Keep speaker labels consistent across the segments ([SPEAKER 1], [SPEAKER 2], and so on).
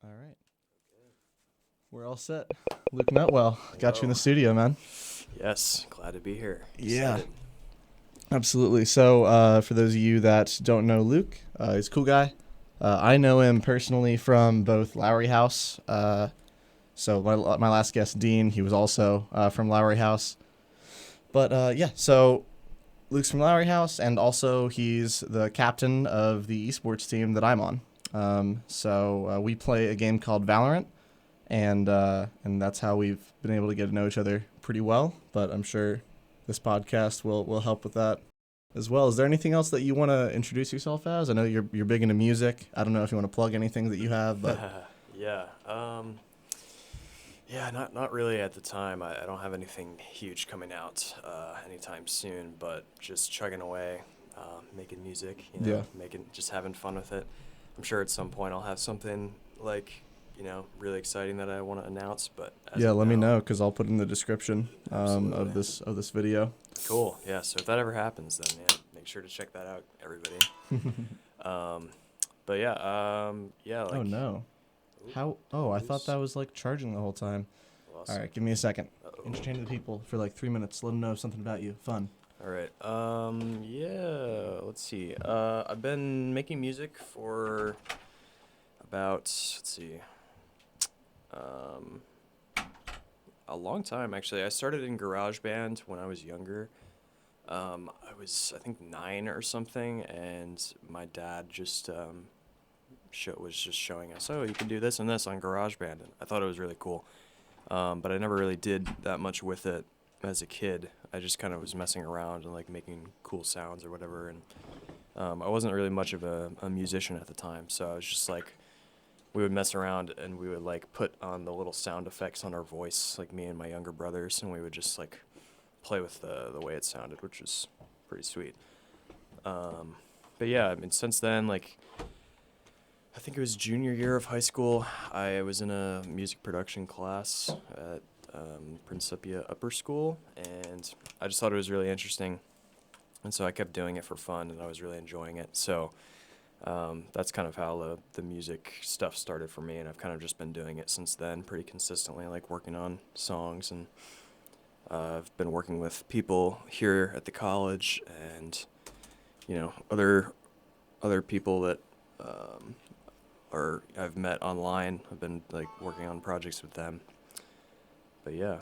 [SPEAKER 1] All right. We're all set. Luke Nutwell, got you in the studio, man.
[SPEAKER 2] Yes, glad to be here.
[SPEAKER 1] Yeah.
[SPEAKER 2] Excited.
[SPEAKER 1] Absolutely. So, for those of you that don't know Luke, he's a cool guy. I know him personally from both Lowry House. So my last guest, Dean, he was also from Lowry House. But yeah, so Luke's from Lowry House, and also he's the captain of the esports team that I'm on. So we play a game called Valorant, and that's how we've been able to get to know each other pretty well. But I'm sure this podcast will help with that as well. Is there anything else that you want to introduce yourself as? I know you're big into music. I don't know if you want to plug anything that you have, but
[SPEAKER 2] Yeah. Yeah, not really at the time. I don't have anything huge coming out anytime soon, but just chugging away, making music,
[SPEAKER 1] Yeah.
[SPEAKER 2] just having fun with it. I'm sure at some point I'll have something like, really exciting that I want to announce, but
[SPEAKER 1] yeah, let me
[SPEAKER 2] now,
[SPEAKER 1] know because I'll put in the description
[SPEAKER 2] Absolutely.
[SPEAKER 1] of this video.
[SPEAKER 2] Cool. Yeah. So if that ever happens, then yeah, make sure to check that out, everybody. But yeah. Like,
[SPEAKER 1] Oh no. How? Oh, I thought that was like charging the whole time.
[SPEAKER 2] lost-
[SPEAKER 1] All right, give me a second.
[SPEAKER 2] Uh-oh.
[SPEAKER 1] Entertain the people for like 3 minutes. Let them know something about you. Fun.
[SPEAKER 2] All right. Yeah. Let's see. I've been making music for about, a long time actually. I started in GarageBand when I was younger. I was I think 9 or something, and my dad just was just showing us, oh, you can do this and this on GarageBand, and I thought it was really cool. But I never really did that much with it as a kid. I just kind of was messing around and like making cool sounds or whatever, and I wasn't really much of a musician at the time, so I was just like, we would mess around and we would like put on the little sound effects on our voice, like me and my younger brothers, and we would just like play with the way it sounded, which was pretty sweet. But yeah, I mean, since then, like, I think it was junior year of high school, I was in a music production class at Principia Upper School, and I just thought it was really interesting, and so I kept doing it for fun, and I was really enjoying it. So that's kind of how the music stuff started for me, and I've kind of just been doing it since then pretty consistently, like working on songs, and I've been working with people here at the college, and other people that I've met online. I've been like working on projects with them. But yeah,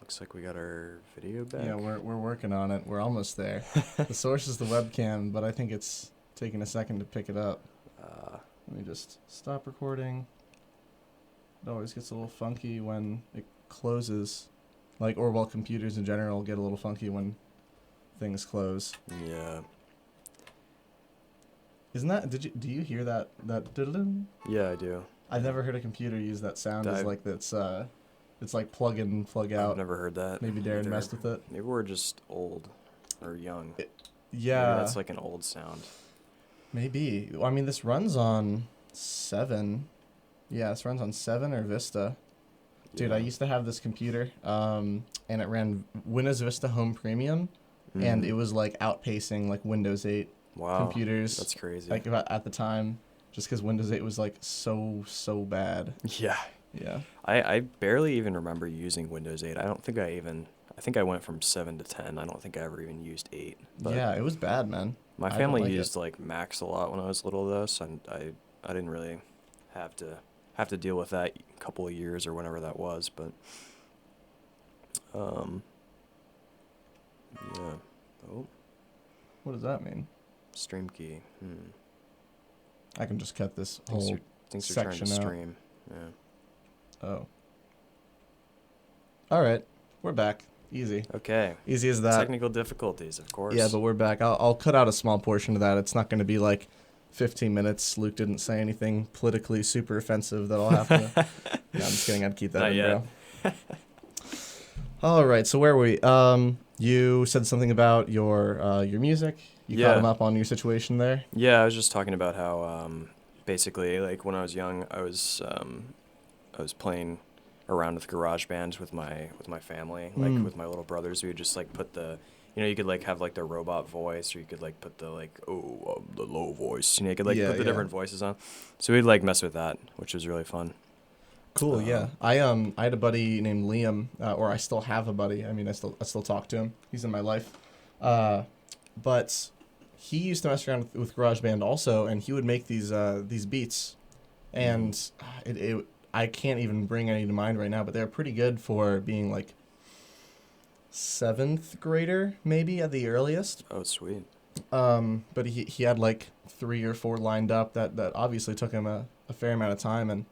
[SPEAKER 2] looks like we got our video back.
[SPEAKER 1] Yeah, we're working on it. We're almost there. The source is the webcam, but I think it's taking a second to pick it up. Let me just stop recording. It always gets a little funky when it closes. Like, or well, computers in general get a little funky when things close.
[SPEAKER 2] Yeah.
[SPEAKER 1] Isn't that? Do you hear that diddling?
[SPEAKER 2] Yeah, I do.
[SPEAKER 1] I've never heard a computer use that sound as like that's it's like plug in, plug out.
[SPEAKER 2] I've never heard that.
[SPEAKER 1] Maybe Darren
[SPEAKER 2] either.
[SPEAKER 1] messed with it.
[SPEAKER 2] Maybe we're just old or young.
[SPEAKER 1] Yeah.
[SPEAKER 2] Maybe that's like an old sound.
[SPEAKER 1] Maybe. I mean, this runs on 7. Yeah, this runs on 7 or Vista. Dude, I used to have this computer, and it ran Windows Vista Home Premium, and it was like outpacing like Windows 8 computers.
[SPEAKER 2] That's crazy.
[SPEAKER 1] Like at the time, just because Windows 8 was like so bad.
[SPEAKER 2] Yeah.
[SPEAKER 1] Yeah.
[SPEAKER 2] I barely even remember using Windows 8. I think I went from 7 to 10. I don't think I ever even used 8. But
[SPEAKER 1] yeah, it was bad, man.
[SPEAKER 2] my
[SPEAKER 1] I
[SPEAKER 2] family
[SPEAKER 1] don't like
[SPEAKER 2] used like Macs a lot when I was little though, so I didn't really have to deal with that a couple of years or whenever that was, but yeah. Oh,
[SPEAKER 1] What does that mean?
[SPEAKER 2] stream key.
[SPEAKER 1] I can just cut this
[SPEAKER 2] Thinks
[SPEAKER 1] whole
[SPEAKER 2] you're, thinks you're trying to
[SPEAKER 1] section out.
[SPEAKER 2] stream. Yeah.
[SPEAKER 1] Oh. All right, we're back. Easy.
[SPEAKER 2] Okay.
[SPEAKER 1] Easy as that.
[SPEAKER 2] Technical difficulties, of course.
[SPEAKER 1] Yeah, but we're back. I'll cut out a small portion of that. It's not going to be like 15 minutes. Luke didn't say anything politically super offensive that I'll have to. No, I'm just kidding. I'd keep that
[SPEAKER 2] Not
[SPEAKER 1] in,
[SPEAKER 2] yet.
[SPEAKER 1] bro. All right. So where were we? You said something about your music. You caught
[SPEAKER 2] Yeah.
[SPEAKER 1] him up on your situation there.
[SPEAKER 2] Yeah, I was just talking about how basically like when I was young, I was playing around with GarageBand with my family, like with my little brothers. We would just like put you could like have like the robot voice, or you could like put the like the low voice. You could like put the different voices on. So we'd like mess with that, which was really fun.
[SPEAKER 1] Cool. Yeah. I had a buddy named Liam, or I still have a buddy. I mean, I still talk to him. He's in my life. But he used to mess around with GarageBand also, and he would make these beats, and I can't even bring any to mind right now, but they're pretty good for being like seventh grader, maybe at the earliest.
[SPEAKER 2] Oh, sweet.
[SPEAKER 1] But he had like 3 or 4 lined up that obviously took him a fair amount of time, and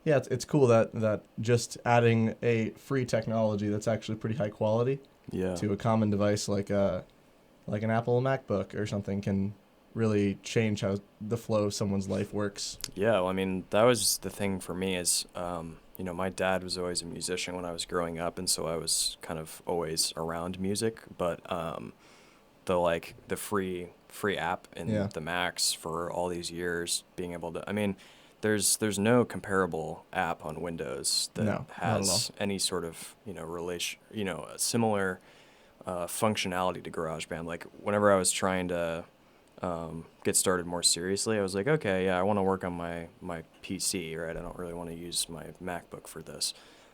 [SPEAKER 1] yeah, it's cool that just adding a free technology that's actually pretty high quality
[SPEAKER 2] Yeah.
[SPEAKER 1] to a common device like an Apple MacBook or something can really change how the flow of someone's life works.
[SPEAKER 2] Yeah, well, I mean, that was the thing for me is, my dad was always a musician when I was growing up, and so I was kind of always around music. But the free app in
[SPEAKER 1] Yeah.
[SPEAKER 2] the Macs for all these years, being able to, I mean, there's no comparable app on Windows that
[SPEAKER 1] No, not at all.
[SPEAKER 2] has any sort of a similar functionality to GarageBand. Like whenever I was trying to get started more seriously, I was like, okay, yeah, I want to work on my PC, right? I don't really want to use my MacBook for this.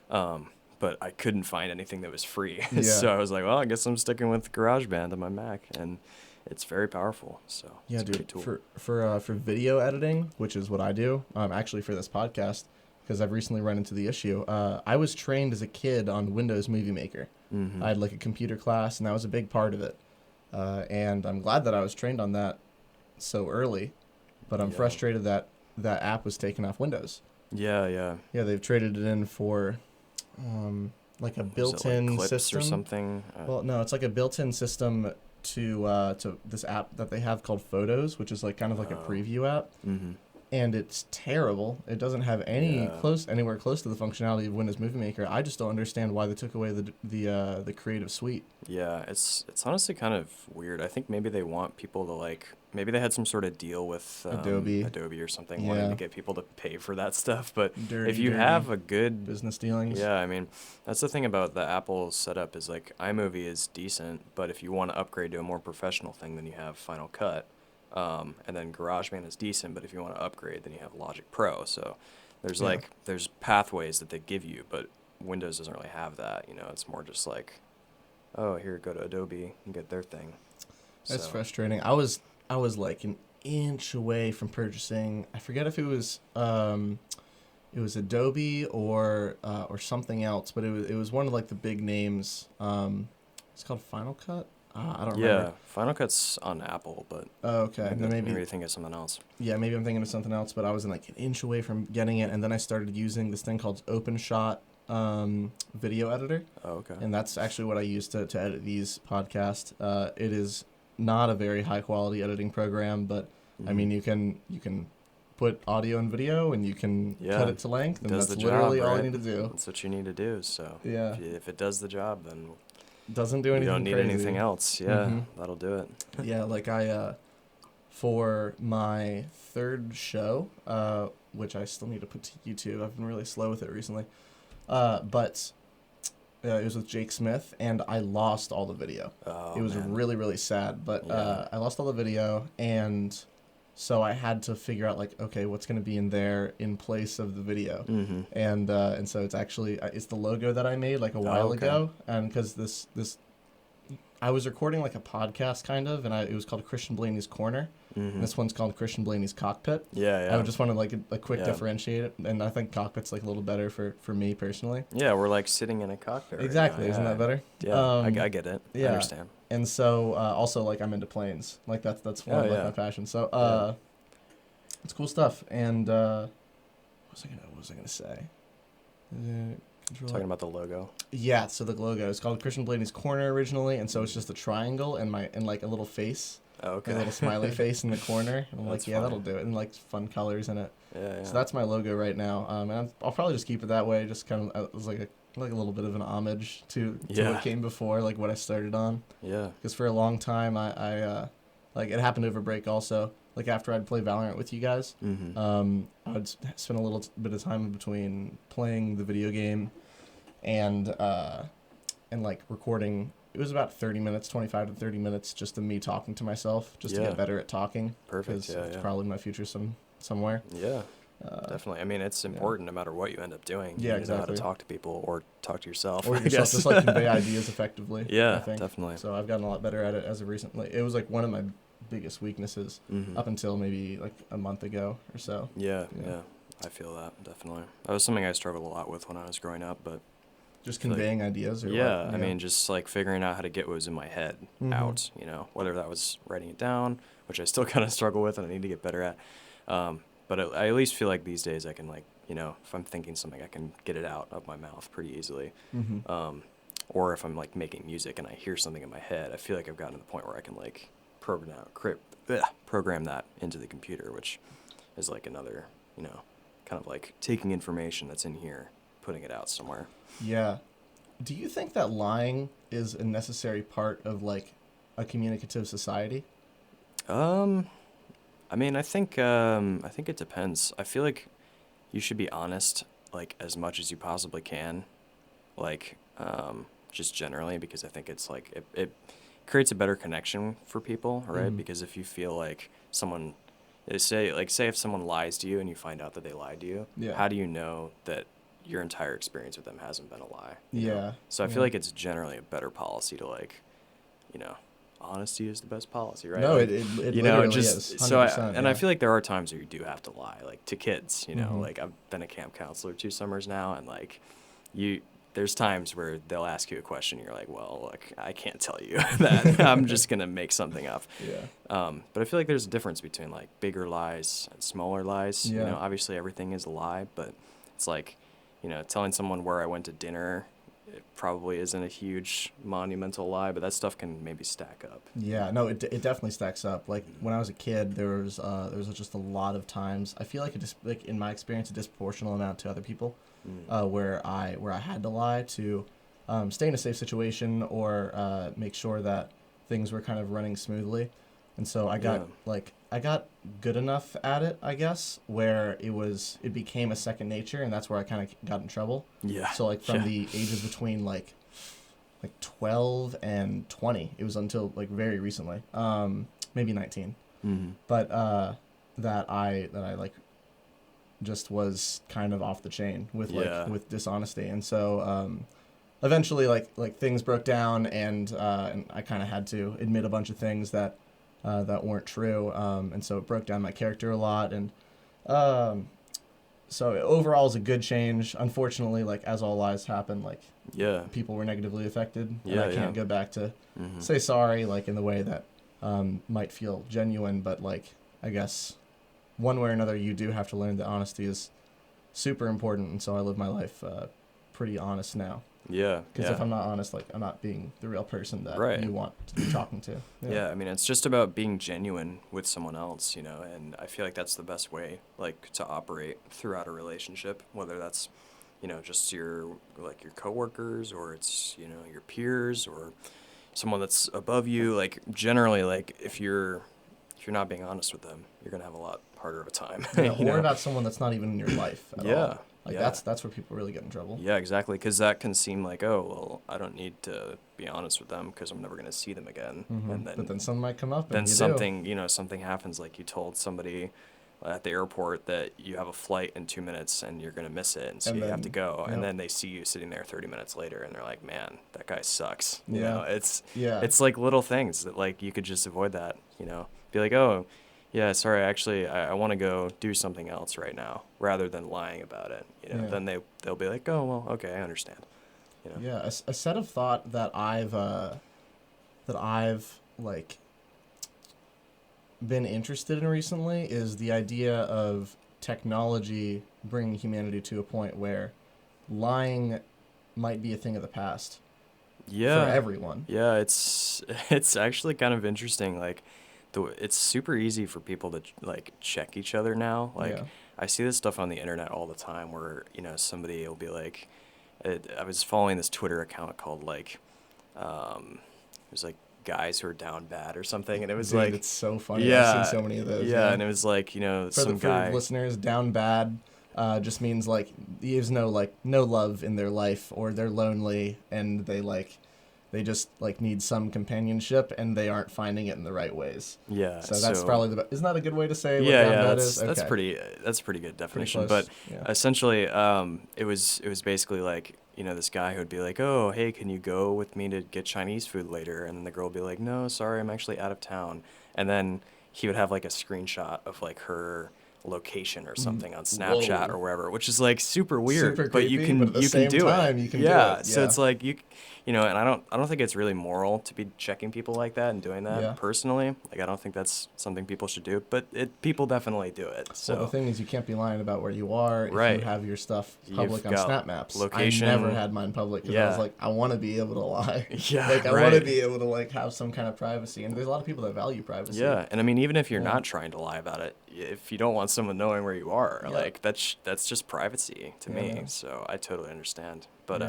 [SPEAKER 2] But I couldn't find anything that was free.
[SPEAKER 1] Yeah.
[SPEAKER 2] So I was like, well, I guess I'm sticking with GarageBand on my Mac, and it's very powerful. So
[SPEAKER 1] Yeah,
[SPEAKER 2] it's a
[SPEAKER 1] dude.
[SPEAKER 2] great tool.
[SPEAKER 1] For video editing, which is what I do, actually for this podcast, because I've recently run into the issue. I was trained as a kid on Windows Movie Maker.
[SPEAKER 2] Mm-hmm.
[SPEAKER 1] I had like a computer class, and that was a big part of it. And I'm glad that I was trained on that so early, but I'm
[SPEAKER 2] Yeah.
[SPEAKER 1] frustrated that that app was taken off Windows.
[SPEAKER 2] Yeah, yeah.
[SPEAKER 1] Yeah, they've traded it in for like a
[SPEAKER 2] Was it,
[SPEAKER 1] built-in
[SPEAKER 2] Clips
[SPEAKER 1] system.
[SPEAKER 2] or something?
[SPEAKER 1] Well, no, it's like a built-in system to this app that they have called Photos, which is like kind of like a
[SPEAKER 2] Oh.
[SPEAKER 1] preview app,
[SPEAKER 2] Mm-hmm.
[SPEAKER 1] and it's terrible. It doesn't have anywhere close to the functionality of Windows Movie Maker. I just don't understand why they took away the creative suite.
[SPEAKER 2] Yeah, it's honestly kind of weird. I think maybe they want people to maybe they had some sort of deal with
[SPEAKER 1] Adobe.
[SPEAKER 2] or something, wanting
[SPEAKER 1] Yeah.
[SPEAKER 2] to get people to pay for that stuff. But
[SPEAKER 1] Dirty,
[SPEAKER 2] if you
[SPEAKER 1] dirty
[SPEAKER 2] have a good,
[SPEAKER 1] business dealings.
[SPEAKER 2] yeah, I mean, that's the thing about the Apple setup is like iMovie is decent, but if you want to upgrade to a more professional thing, then you have Final Cut. And then GarageBand is decent, but if you want to upgrade, then you have Logic Pro. So there's
[SPEAKER 1] Yeah.
[SPEAKER 2] there's pathways that they give you, but Windows doesn't really have that. It's more just like, oh, here, go to Adobe and get their thing.
[SPEAKER 1] That's
[SPEAKER 2] So,
[SPEAKER 1] frustrating. I was like an inch away from purchasing. I forget if it was Adobe or something else, but it was one of like the big names. It's called Final Cut. I don't remember.
[SPEAKER 2] Yeah, Final Cut's on Apple, but
[SPEAKER 1] Oh, okay. Then
[SPEAKER 2] maybe
[SPEAKER 1] maybe
[SPEAKER 2] you think of something else.
[SPEAKER 1] yeah, maybe I'm thinking of something else. But I was like an inch away from getting it, and then I started using this thing called OpenShot video editor,
[SPEAKER 2] Oh, okay.
[SPEAKER 1] and that's actually what I use to edit these podcasts. It is not a very high quality editing program, but I
[SPEAKER 2] Mhm.
[SPEAKER 1] mean you can put audio and video, and you can
[SPEAKER 2] Yeah,
[SPEAKER 1] cut it to length, and
[SPEAKER 2] does
[SPEAKER 1] that's
[SPEAKER 2] the job,
[SPEAKER 1] literally all
[SPEAKER 2] right?
[SPEAKER 1] you need to do.
[SPEAKER 2] That's what you need to do. So
[SPEAKER 1] Yeah,
[SPEAKER 2] if it does the job, then
[SPEAKER 1] doesn't do
[SPEAKER 2] you
[SPEAKER 1] anything.
[SPEAKER 2] don't need
[SPEAKER 1] crazy.
[SPEAKER 2] anything else. Yeah,
[SPEAKER 1] Mhm.
[SPEAKER 2] that'll do it.
[SPEAKER 1] Yeah, like I for my third show, which I still need to put to YouTube. I've been really slow with it recently. But it was with Jake Smith, and I lost all the video.
[SPEAKER 2] Oh,
[SPEAKER 1] It was
[SPEAKER 2] man.
[SPEAKER 1] really, really sad. But
[SPEAKER 2] Yeah.
[SPEAKER 1] I lost all the video, and so I had to figure out, like, okay, what's going to be in there in place of the video.
[SPEAKER 2] Mm-hmm.
[SPEAKER 1] And so it's actually, it's the logo that I made, like, a while
[SPEAKER 2] okay.
[SPEAKER 1] ago. And because this I was recording, like, a podcast, kind of, and it was called Christian Blaney's Corner.
[SPEAKER 2] Mm-hmm.
[SPEAKER 1] This one's called Christian Blaney's Cockpit.
[SPEAKER 2] Yeah, yeah.
[SPEAKER 1] I just wanted like a quick
[SPEAKER 2] Yeah.
[SPEAKER 1] differentiate it, and I think Cockpit's like a little better for me personally.
[SPEAKER 2] Yeah, we're like sitting in a cockpit. right
[SPEAKER 1] Exactly,
[SPEAKER 2] now,
[SPEAKER 1] isn't
[SPEAKER 2] yeah.
[SPEAKER 1] that better?
[SPEAKER 2] Yeah, I
[SPEAKER 1] Um,
[SPEAKER 2] get it. I
[SPEAKER 1] yeah.
[SPEAKER 2] understand.
[SPEAKER 1] And so also like I'm into planes, like that's one
[SPEAKER 2] Oh,
[SPEAKER 1] of like
[SPEAKER 2] yeah.
[SPEAKER 1] my passions. So
[SPEAKER 2] Yeah.
[SPEAKER 1] it's cool stuff. And what was I gonna say? Control-
[SPEAKER 2] Talking about the logo.
[SPEAKER 1] Yeah, so the logo is called Christian Blaney's Corner originally, and so it's just a triangle and like a little face,
[SPEAKER 2] Oh, okay.
[SPEAKER 1] a little smiley face in the corner. And I'm like,
[SPEAKER 2] That's
[SPEAKER 1] yeah,
[SPEAKER 2] funny.
[SPEAKER 1] that'll do it, and like fun colors in it.
[SPEAKER 2] Yeah, yeah.
[SPEAKER 1] So that's my logo right now, and I'll probably just keep it that way. Just kind of as like a little bit of an homage to
[SPEAKER 2] Yeah.
[SPEAKER 1] what came before, like what I started on.
[SPEAKER 2] Yeah.
[SPEAKER 1] Because for a long time, I like it happened over break also. Like after I'd play Valorant with you guys,
[SPEAKER 2] Mm-hmm.
[SPEAKER 1] I would spend a little bit of time between playing the video game and like recording. It was about 30 minutes, 25 to 30 minutes, just of me talking to myself, just to
[SPEAKER 2] Yeah.
[SPEAKER 1] get better at talking.
[SPEAKER 2] Perfect.
[SPEAKER 1] Because
[SPEAKER 2] Yeah,
[SPEAKER 1] it's
[SPEAKER 2] yeah.
[SPEAKER 1] probably my future somewhere.
[SPEAKER 2] Yeah. Definitely. I mean, it's important no matter what you end up doing.
[SPEAKER 1] Yeah,
[SPEAKER 2] You need to know how to
[SPEAKER 1] exactly.
[SPEAKER 2] talk to people or talk to yourself,
[SPEAKER 1] Or
[SPEAKER 2] I
[SPEAKER 1] yourself,
[SPEAKER 2] guess.
[SPEAKER 1] just like convey ideas effectively. I
[SPEAKER 2] Yeah,
[SPEAKER 1] think.
[SPEAKER 2] definitely.
[SPEAKER 1] So I've gotten a lot better at it as of recently. It was like one of my biggest weaknesses up until maybe like a month ago or so.
[SPEAKER 2] Yeah. I feel that, definitely. That was something I struggled a lot with when I was growing up, but
[SPEAKER 1] Just
[SPEAKER 2] I feel like-
[SPEAKER 1] conveying ideas or
[SPEAKER 2] yeah,
[SPEAKER 1] what?
[SPEAKER 2] I mean, just like figuring out how to get what was in my head out, whether that was writing it down, which I still kind of struggle with and I need to get better at. But I at least feel like these days I can, like, if I'm thinking something, I can get it out of my mouth pretty easily. Or if I'm like making music and I hear something in my head, I feel like I've gotten to the point where I can like program that into the computer, which is like another, kind of like taking information that's in here, putting it out somewhere.
[SPEAKER 1] Yeah. Do you think that lying is a necessary part of like a communicative society?
[SPEAKER 2] I mean, I think it depends. I feel like you should be honest, like, as much as you possibly can, like, just generally, because I think it's like it creates a better connection for people, right? Because if you feel like someone, say if someone lies to you and you find out that they lied to you, how do you know that your entire experience with them hasn't been a lie? You know? So I feel like it's generally a better policy to, like, honesty is the best policy, right?
[SPEAKER 1] No,
[SPEAKER 2] like,
[SPEAKER 1] it literally
[SPEAKER 2] just
[SPEAKER 1] is.
[SPEAKER 2] 100%, and I
[SPEAKER 1] yeah.
[SPEAKER 2] feel like there are times where you do have to lie, like to kids. Like I've been a camp counselor 2 summers now, and like there's times where they'll ask you a question, and you're like, well, look, I can't tell you that. I'm just gonna make something up.
[SPEAKER 1] Yeah.
[SPEAKER 2] But I feel like there's a difference between like bigger lies and smaller lies.
[SPEAKER 1] Yeah.
[SPEAKER 2] Obviously everything is a lie, but it's like, telling someone where I went to dinner, it probably isn't a huge monumental lie, but that stuff can maybe stack up.
[SPEAKER 1] Yeah, no, it definitely stacks up. Like when I was a kid, there was just a lot of times. I feel like like in my experience, a disproportional amount to other people, where I had to lie to stay in a safe situation or make sure that things were kind of running smoothly. And so I got good enough at it, I guess, where it became a second nature, and that's where I kind of got in trouble.
[SPEAKER 2] Yeah.
[SPEAKER 1] So like from the ages between like 12 and 20, it was until like very recently, maybe 19. But that I like just was kind of off the chain with with dishonesty, and so eventually like things broke down, and I kind of had to admit a bunch of things that weren't true, and so it broke down my character a lot, and so overall is a good change. Unfortunately, like as all lies happen, like people were negatively affected, and I can't go back to say sorry like in the way that might feel genuine, but like I guess one way or another you do have to learn that honesty is super important, and so I live my life pretty honest now.
[SPEAKER 2] Yeah.
[SPEAKER 1] Because if I'm not honest, like I'm not being the real person that you want to be talking to.
[SPEAKER 2] Yeah, I mean, it's just about being genuine with someone else, and I feel like that's the best way, like, to operate throughout a relationship, whether that's, just your coworkers, or it's, your peers, or someone that's above you. Like, generally, like, if you're not being honest with them, you're gonna have a lot harder of a time.
[SPEAKER 1] Or about someone that's not even in your life at all. Like that's where people really get in trouble.
[SPEAKER 2] Yeah, exactly, because that can seem like, oh, well, I don't need to be honest with them because I'm never going to see them again. And then,
[SPEAKER 1] but then something might come up.
[SPEAKER 2] Then something happens, like you told somebody at the airport that you have a flight in 2 minutes and you're going to miss it, and so you have to go. And then they see you sitting there 30 minutes later, and they're like, man, that guy sucks. It's like little things that, like, you could just avoid that, be like, oh, yeah, sorry, actually, I want to go do something else right now, rather than lying about it. Then they'll be like, oh, well, okay, I understand.
[SPEAKER 1] Yeah, a set of thought that I've like been interested in recently is the idea of technology bringing humanity to a point where lying might be a thing of the past.
[SPEAKER 2] Yeah.
[SPEAKER 1] For everyone.
[SPEAKER 2] Yeah, it's actually kind of interesting, like. It's super easy for people to like check each other now. Like I see this stuff on the internet all the time where somebody will be like, I was following this Twitter account called like, it was like guys who are down bad or something, and it was like
[SPEAKER 1] it's so funny. I've seen so many of those.
[SPEAKER 2] Yeah, and it was like some guy.
[SPEAKER 1] For listeners, down bad just means like there's no love in their life, or they're lonely and they like They just like need some companionship, and they aren't finding it in the right ways.
[SPEAKER 2] Yeah.
[SPEAKER 1] So that's probably isn't that a good way to say what
[SPEAKER 2] Yeah,
[SPEAKER 1] down
[SPEAKER 2] yeah,
[SPEAKER 1] bad
[SPEAKER 2] that's
[SPEAKER 1] is? Okay.
[SPEAKER 2] that's a pretty good
[SPEAKER 1] Pretty
[SPEAKER 2] definition.
[SPEAKER 1] close.
[SPEAKER 2] But
[SPEAKER 1] Yeah.
[SPEAKER 2] essentially, it was basically like, this guy who would be like, "Oh, hey, can you go with me to get Chinese food later?" And then the girl would be like, "No, sorry, I'm actually out of town." And then he would have like a screenshot of like her location or something on Snapchat
[SPEAKER 1] Whoa.
[SPEAKER 2] or wherever, which is like super weird,
[SPEAKER 1] Super
[SPEAKER 2] but you
[SPEAKER 1] creepy,
[SPEAKER 2] can
[SPEAKER 1] but at the
[SPEAKER 2] you can
[SPEAKER 1] same
[SPEAKER 2] do
[SPEAKER 1] time,
[SPEAKER 2] it.
[SPEAKER 1] you can do
[SPEAKER 2] Yeah.
[SPEAKER 1] it.
[SPEAKER 2] So
[SPEAKER 1] Yeah.
[SPEAKER 2] it's like and I don't think it's really moral to be checking people like that and doing that
[SPEAKER 1] Yeah.
[SPEAKER 2] personally. Like I don't think that's something people should do, but people definitely do it. So
[SPEAKER 1] Well, the thing is, you can't be lying about where you are if
[SPEAKER 2] Right.
[SPEAKER 1] you have your stuff
[SPEAKER 2] You've
[SPEAKER 1] public on
[SPEAKER 2] got
[SPEAKER 1] Snap Maps.
[SPEAKER 2] location.
[SPEAKER 1] I never had mine public because I was
[SPEAKER 2] Yeah.
[SPEAKER 1] like, I want to be able to lie.
[SPEAKER 2] Yeah,
[SPEAKER 1] Like, I want to
[SPEAKER 2] right.
[SPEAKER 1] be able to like have some kind of privacy, and there's a lot of people that value privacy.
[SPEAKER 2] Yeah, and I mean, even if you're
[SPEAKER 1] Yeah.
[SPEAKER 2] not trying to lie about it, if you don't want someone knowing where you are,
[SPEAKER 1] Yeah.
[SPEAKER 2] like that's just privacy to me.
[SPEAKER 1] Yeah.
[SPEAKER 2] So I totally understand. But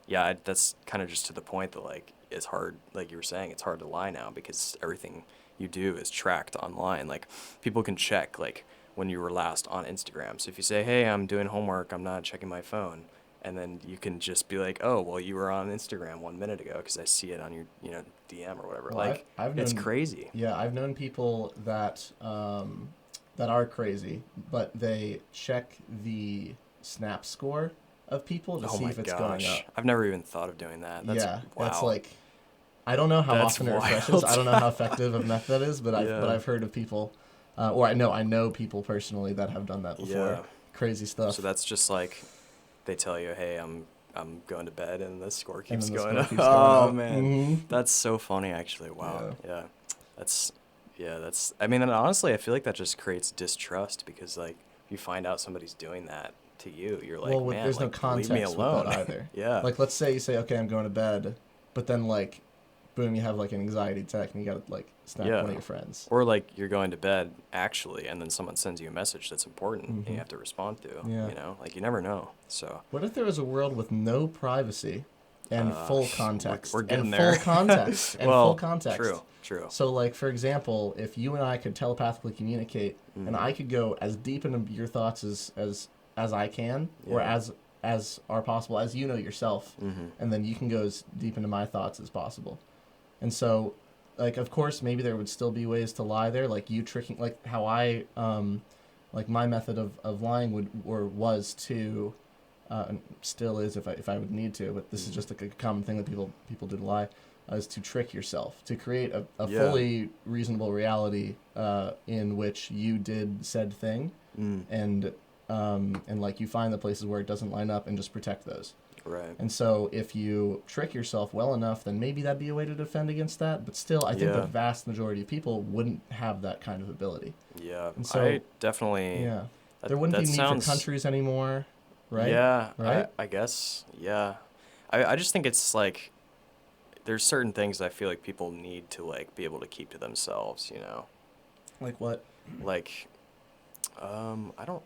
[SPEAKER 1] Yeah.
[SPEAKER 2] that's kind of just to the point that like it's hard, like you were saying, it's hard to lie now because everything you do is tracked online. Like people can check like when you were last on Instagram. So if you say, "Hey, I'm doing homework, I'm not checking my phone," and then you can just be like, "Oh, well, you were on Instagram 1 minute ago because I see it on your DM or whatever."
[SPEAKER 1] Well,
[SPEAKER 2] like
[SPEAKER 1] I've
[SPEAKER 2] it's
[SPEAKER 1] known-
[SPEAKER 2] crazy.
[SPEAKER 1] Yeah, I've known people that that are crazy, but they check the Snap score of people to
[SPEAKER 2] Oh
[SPEAKER 1] see
[SPEAKER 2] my
[SPEAKER 1] if it's
[SPEAKER 2] gosh.
[SPEAKER 1] going up.
[SPEAKER 2] I've never even thought of doing that. That's,
[SPEAKER 1] Yeah,
[SPEAKER 2] wow.
[SPEAKER 1] that's like, I don't know how
[SPEAKER 2] That's
[SPEAKER 1] often it refreshes.
[SPEAKER 2] wild.
[SPEAKER 1] I don't know how effective a method that is, but
[SPEAKER 2] Yeah.
[SPEAKER 1] I've heard of people, or I know people personally that have done that before.
[SPEAKER 2] Yeah.
[SPEAKER 1] Crazy stuff.
[SPEAKER 2] So that's just like they tell you, "Hey, I'm going to bed," and the score
[SPEAKER 1] And
[SPEAKER 2] keeps
[SPEAKER 1] then the
[SPEAKER 2] going
[SPEAKER 1] score
[SPEAKER 2] up.
[SPEAKER 1] keeps going
[SPEAKER 2] Oh
[SPEAKER 1] up.
[SPEAKER 2] man,
[SPEAKER 1] Mhm.
[SPEAKER 2] that's so funny actually. Wow.
[SPEAKER 1] Yeah.
[SPEAKER 2] That's I mean, and honestly, I feel like that just creates distrust because like you find out somebody's doing that to you, you're like,
[SPEAKER 1] Well,
[SPEAKER 2] "Man,
[SPEAKER 1] there's no
[SPEAKER 2] like, leave
[SPEAKER 1] context
[SPEAKER 2] me
[SPEAKER 1] with
[SPEAKER 2] alone."
[SPEAKER 1] that either.
[SPEAKER 2] Yeah.
[SPEAKER 1] Like, let's say you say, okay, I'm going to bed, but then like, boom, you have like an anxiety attack, and you gotta like snap
[SPEAKER 2] Yeah.
[SPEAKER 1] one of your friends.
[SPEAKER 2] Or like you're going to bed actually, and then someone sends you a message that's important, and
[SPEAKER 1] Mhm.
[SPEAKER 2] you have to respond to.
[SPEAKER 1] Yeah.
[SPEAKER 2] Like you never know. So
[SPEAKER 1] What if there was a world with no privacy and full context?
[SPEAKER 2] we're getting
[SPEAKER 1] and
[SPEAKER 2] there.
[SPEAKER 1] Full context. And
[SPEAKER 2] well,
[SPEAKER 1] full context.
[SPEAKER 2] True.
[SPEAKER 1] So, like, for example, if you and I could telepathically communicate, and I could go as deep into your thoughts as I can, or
[SPEAKER 2] Yeah.
[SPEAKER 1] as are possible, as you know yourself, and then you can go as deep into my thoughts as possible. And so, like, of course, maybe there would still be ways to lie there, like you tricking, like how I, like my method of lying was to, and still is if I would need to, but this is just like a common thing that people do to lie, is to trick yourself, to create a
[SPEAKER 2] Yeah.
[SPEAKER 1] fully reasonable reality in which you did said thing, and like you find the places where it doesn't line up and just protect those.
[SPEAKER 2] Right.
[SPEAKER 1] And so if you trick yourself well enough, then maybe that'd be a way to defend against that. But still, I think the
[SPEAKER 2] Yeah.
[SPEAKER 1] vast majority of people wouldn't have that kind of ability.
[SPEAKER 2] Yeah.
[SPEAKER 1] And so-
[SPEAKER 2] I definitely.
[SPEAKER 1] Yeah.
[SPEAKER 2] That,
[SPEAKER 1] There wouldn't
[SPEAKER 2] that
[SPEAKER 1] be need
[SPEAKER 2] sounds,
[SPEAKER 1] for countries anymore, right?
[SPEAKER 2] Yeah.
[SPEAKER 1] Right?
[SPEAKER 2] I guess. Yeah. I just think it's like there's certain things I feel like people need to like be able to keep to themselves.
[SPEAKER 1] Like what?
[SPEAKER 2] Like, I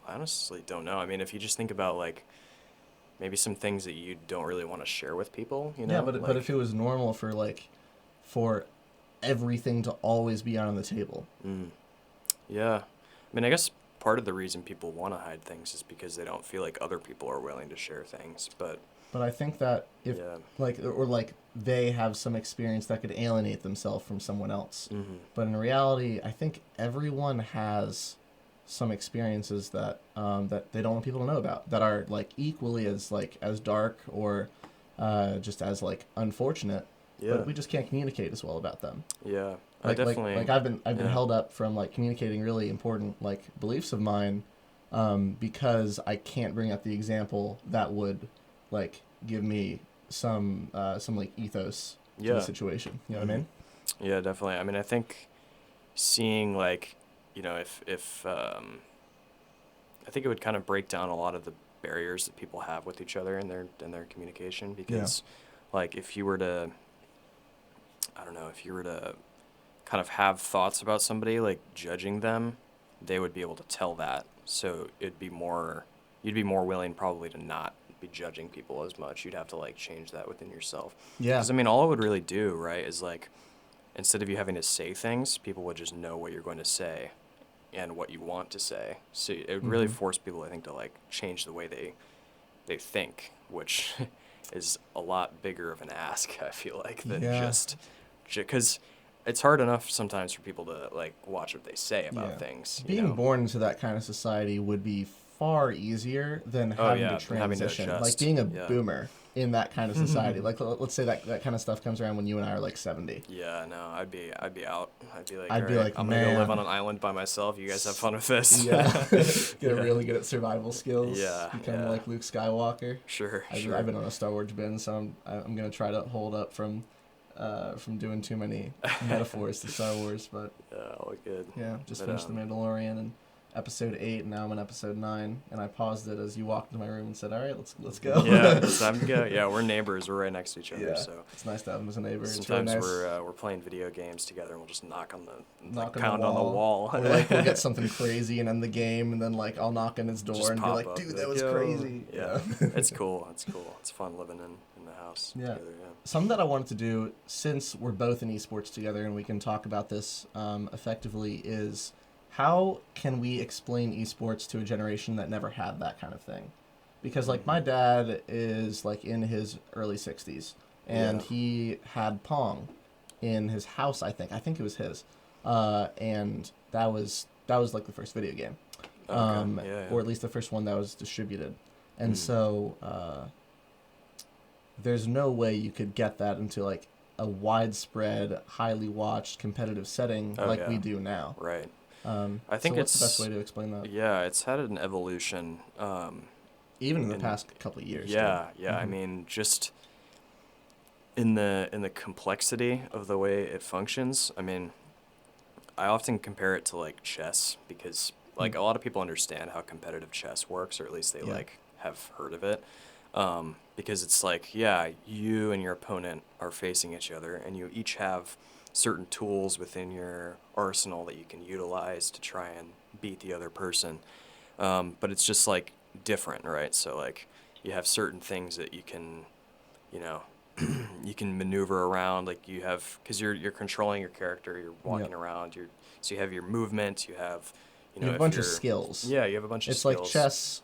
[SPEAKER 2] honestly don't know. I mean, if you just think about like maybe some things that you don't really want to share with people,
[SPEAKER 1] Yeah, but
[SPEAKER 2] like,
[SPEAKER 1] if it was normal for everything to always be out on the table.
[SPEAKER 2] yeah. I mean, I guess part of the reason people want to hide things is because they don't feel like other people are willing to share things. But
[SPEAKER 1] I think that if
[SPEAKER 2] yeah.
[SPEAKER 1] like they have some experience that could alienate themselves from someone else. But in reality, I think everyone has some experiences that that they don't want people to know about, that are like equally as dark or just as like unfortunate.
[SPEAKER 2] Yeah.
[SPEAKER 1] But we just can't communicate as well about them.
[SPEAKER 2] Yeah. I
[SPEAKER 1] Like
[SPEAKER 2] definitely.
[SPEAKER 1] I've been
[SPEAKER 2] yeah.
[SPEAKER 1] held up from like communicating really important like beliefs of mine because I can't bring up the example that would like give me some like ethos to
[SPEAKER 2] Yeah.
[SPEAKER 1] the situation. You know what I mean?
[SPEAKER 2] Yeah, definitely. I mean, I think seeing like, if I think it would kind of break down a lot of the barriers that people have with each other in their communication because like if you were to kind of have thoughts about somebody like judging them, they would be able to tell that. So you'd be more willing probably to not be judging people as much. You'd have to like change that within yourself.
[SPEAKER 1] Yeah.
[SPEAKER 2] Because I mean, all it would really do, right, is like instead of you having to say things, people would just know what you're going to say and what you want to say. So it would really force people, I think, to like change the way they think, which is a lot bigger of an ask, I feel like, than
[SPEAKER 1] Yeah.
[SPEAKER 2] just because it's hard enough sometimes for people to like watch what they say about
[SPEAKER 1] Yeah.
[SPEAKER 2] things. You
[SPEAKER 1] Being
[SPEAKER 2] know?
[SPEAKER 1] born into that kind of society would be far easier than
[SPEAKER 2] Oh
[SPEAKER 1] having
[SPEAKER 2] yeah,
[SPEAKER 1] to
[SPEAKER 2] and having to
[SPEAKER 1] transition. Like
[SPEAKER 2] adjust.
[SPEAKER 1] being a
[SPEAKER 2] Yeah.
[SPEAKER 1] boomer in that kind of society. Like let's say that kind of stuff comes around when you and I are like 70.
[SPEAKER 2] Yeah, no, I'd be out. I'd be like,
[SPEAKER 1] I'd
[SPEAKER 2] all
[SPEAKER 1] be
[SPEAKER 2] right,
[SPEAKER 1] like,
[SPEAKER 2] I'm gonna go live
[SPEAKER 1] man.
[SPEAKER 2] on an island by myself. You guys have fun with this.
[SPEAKER 1] Yeah. Get
[SPEAKER 2] Yeah.
[SPEAKER 1] really good at survival skills.
[SPEAKER 2] Yeah,
[SPEAKER 1] Become
[SPEAKER 2] yeah.
[SPEAKER 1] like Luke Skywalker.
[SPEAKER 2] Sure,
[SPEAKER 1] I've
[SPEAKER 2] sure.
[SPEAKER 1] been on a Star Wars binge, so I'm gonna try to hold up from doing too many metaphors to Star Wars. But
[SPEAKER 2] Yeah, all good.
[SPEAKER 1] yeah, just
[SPEAKER 2] But,
[SPEAKER 1] finished The Mandalorian and episode 8, and now I'm in episode 9, and I paused it as you walked into my room and said, "All right, let's go."
[SPEAKER 2] Yeah, it's time to go. Yeah, we're neighbors. We're right next to each other,
[SPEAKER 1] Yeah,
[SPEAKER 2] so
[SPEAKER 1] it's nice to have him as a neighbor.
[SPEAKER 2] sometimes
[SPEAKER 1] it's really nice.
[SPEAKER 2] we're playing video games together, and we'll just knock on the
[SPEAKER 1] Knock
[SPEAKER 2] pound on the wall.
[SPEAKER 1] Or like we'll get something crazy and end the game, and then like I'll knock on his door
[SPEAKER 2] Just
[SPEAKER 1] and be
[SPEAKER 2] pop
[SPEAKER 1] like,
[SPEAKER 2] up,
[SPEAKER 1] "Dude,
[SPEAKER 2] be
[SPEAKER 1] that
[SPEAKER 2] like,
[SPEAKER 1] was
[SPEAKER 2] "Yo."
[SPEAKER 1] crazy."
[SPEAKER 2] Yeah, it's cool. It's cool. It's fun living in the house
[SPEAKER 1] Yeah.
[SPEAKER 2] together. Yeah.
[SPEAKER 1] Something that I wanted to do, since we're both in esports together and we can talk about this effectively, is how can we explain esports to a generation that never had that kind of thing? Because like my dad is like in his early 60s, and
[SPEAKER 2] Yeah.
[SPEAKER 1] he had Pong in his house. I think it was his, and that was like the first video game,
[SPEAKER 2] Okay. Yeah.
[SPEAKER 1] or at least the first one that was distributed, and so. There's no way you could get that into like a widespread, highly watched competitive setting
[SPEAKER 2] Oh,
[SPEAKER 1] like
[SPEAKER 2] yeah.
[SPEAKER 1] we do now.
[SPEAKER 2] Right.
[SPEAKER 1] I
[SPEAKER 2] think
[SPEAKER 1] what's the best
[SPEAKER 2] it's-
[SPEAKER 1] way to explain that?
[SPEAKER 2] Yeah, it's had an evolution.
[SPEAKER 1] Even in the
[SPEAKER 2] and-
[SPEAKER 1] past couple of years.
[SPEAKER 2] Yeah,
[SPEAKER 1] too.
[SPEAKER 2] yeah. I
[SPEAKER 1] Mhm.
[SPEAKER 2] mean, just in the complexity of the way it functions. I mean, I often compare it to like chess because like a lot of people understand how competitive chess works, or at least they
[SPEAKER 1] Yeah.
[SPEAKER 2] like have heard of it. Because it's like, yeah, you and your opponent are facing each other, and you each have certain tools within your arsenal that you can utilize to try and beat the other person. But it's just like different, right? So like you have certain things that you can, you know, you can maneuver around. Like you have, because you're controlling your character, you're walking
[SPEAKER 1] Yep.
[SPEAKER 2] around. So you have your movement, you have, you
[SPEAKER 1] You
[SPEAKER 2] know,
[SPEAKER 1] have a
[SPEAKER 2] if
[SPEAKER 1] bunch of
[SPEAKER 2] you're-
[SPEAKER 1] skills.
[SPEAKER 2] Yeah, you have a bunch of
[SPEAKER 1] It's
[SPEAKER 2] skills.
[SPEAKER 1] like chess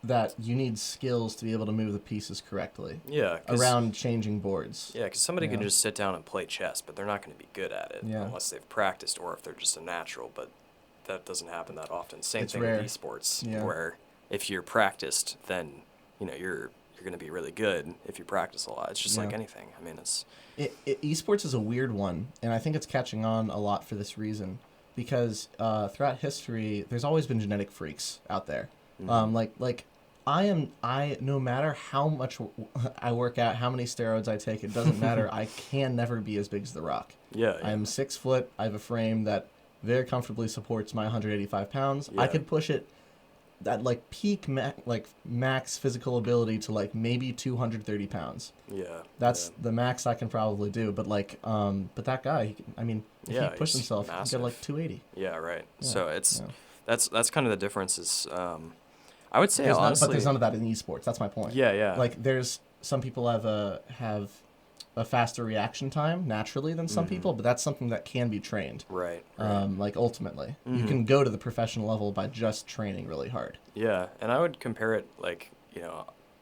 [SPEAKER 1] that you need skills to be able to move the pieces correctly
[SPEAKER 2] Yeah,
[SPEAKER 1] around changing boards.
[SPEAKER 2] Yeah, because somebody can
[SPEAKER 1] Yeah.
[SPEAKER 2] just sit down and play chess, but they're not going to be good at it
[SPEAKER 1] Yeah.
[SPEAKER 2] unless they've practiced or if they're just a natural. But that doesn't happen that often. Same
[SPEAKER 1] It's
[SPEAKER 2] thing
[SPEAKER 1] rare.
[SPEAKER 2] with esports,
[SPEAKER 1] Yeah.
[SPEAKER 2] where if you're practiced, then you're going to be really good if you practice a lot. It's just like
[SPEAKER 1] Yeah.
[SPEAKER 2] anything. I mean, it's
[SPEAKER 1] Esports is a weird one, and I think it's catching on a lot for this reason, because throughout history, there's always been genetic freaks out there. Like I no matter how much I work out, how many steroids I take, it doesn't matter. I can never be as big as The Rock.
[SPEAKER 2] yeah.
[SPEAKER 1] I'm 6 foot. I have a frame that very comfortably supports my 185 pounds. I
[SPEAKER 2] Yeah.
[SPEAKER 1] could push it at like peak max physical ability to like maybe 230 pounds.
[SPEAKER 2] Yeah.
[SPEAKER 1] That's the max I can probably do. But like, but that guy, if
[SPEAKER 2] Yeah,
[SPEAKER 1] he pushed
[SPEAKER 2] he's
[SPEAKER 1] himself, he could get like
[SPEAKER 2] massive.
[SPEAKER 1] 280.
[SPEAKER 2] Yeah, right.
[SPEAKER 1] Yeah,
[SPEAKER 2] So it's
[SPEAKER 1] yeah.
[SPEAKER 2] that's kind of the difference. Is I would say
[SPEAKER 1] There's
[SPEAKER 2] honestly,
[SPEAKER 1] but there's none of that in esports. That's my point.
[SPEAKER 2] yeah, yeah.
[SPEAKER 1] Like there's some people have a faster reaction time naturally than some people, but that's something that can be trained.
[SPEAKER 2] right.
[SPEAKER 1] Like ultimately, you can go to the professional level by just training really hard.
[SPEAKER 2] Yeah, and I would compare it like,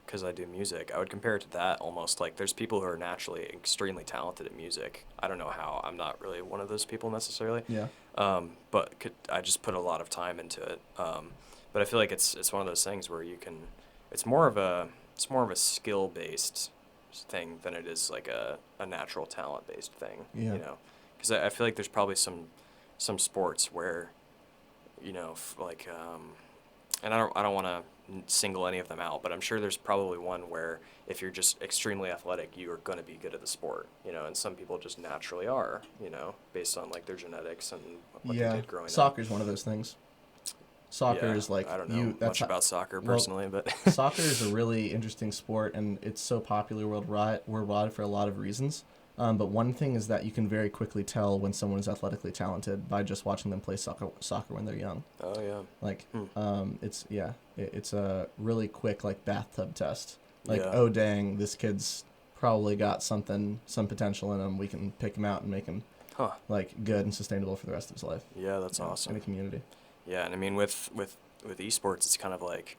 [SPEAKER 2] because I do music, I would compare it to that almost. Like there's people who are naturally extremely talented at music. I don't know how. I'm not really one of those people necessarily.
[SPEAKER 1] Yeah.
[SPEAKER 2] But I just put a lot of time into it. But I feel like it's one of those things where you can. It's more of a skill based thing than it is like a natural talent based thing.
[SPEAKER 1] Yeah.
[SPEAKER 2] Because I feel like there's probably some sports where, and I don't want to single any of them out, but I'm sure there's probably one where if you're just extremely athletic, you are going to be good at the sport, and some people just naturally are, based on like their genetics and what they did growing up.
[SPEAKER 1] Soccer's one of those things. Soccer
[SPEAKER 2] Yeah,
[SPEAKER 1] is like
[SPEAKER 2] I don't know much about soccer personally, but
[SPEAKER 1] soccer is a really interesting sport, and it's so popular worldwide for a lot of reasons. But one thing is that you can very quickly tell when someone is athletically talented by just watching them play soccer when they're young.
[SPEAKER 2] oh yeah,
[SPEAKER 1] Like, it's a really quick like bathtub test. Like,
[SPEAKER 2] Yeah.
[SPEAKER 1] oh dang, this kid's probably got some potential in him. We can pick him out and make him
[SPEAKER 2] huh?
[SPEAKER 1] like good and sustainable for the rest of his life.
[SPEAKER 2] Yeah, that's
[SPEAKER 1] in
[SPEAKER 2] awesome.
[SPEAKER 1] a community.
[SPEAKER 2] Yeah, and I mean with esports, it's kind of like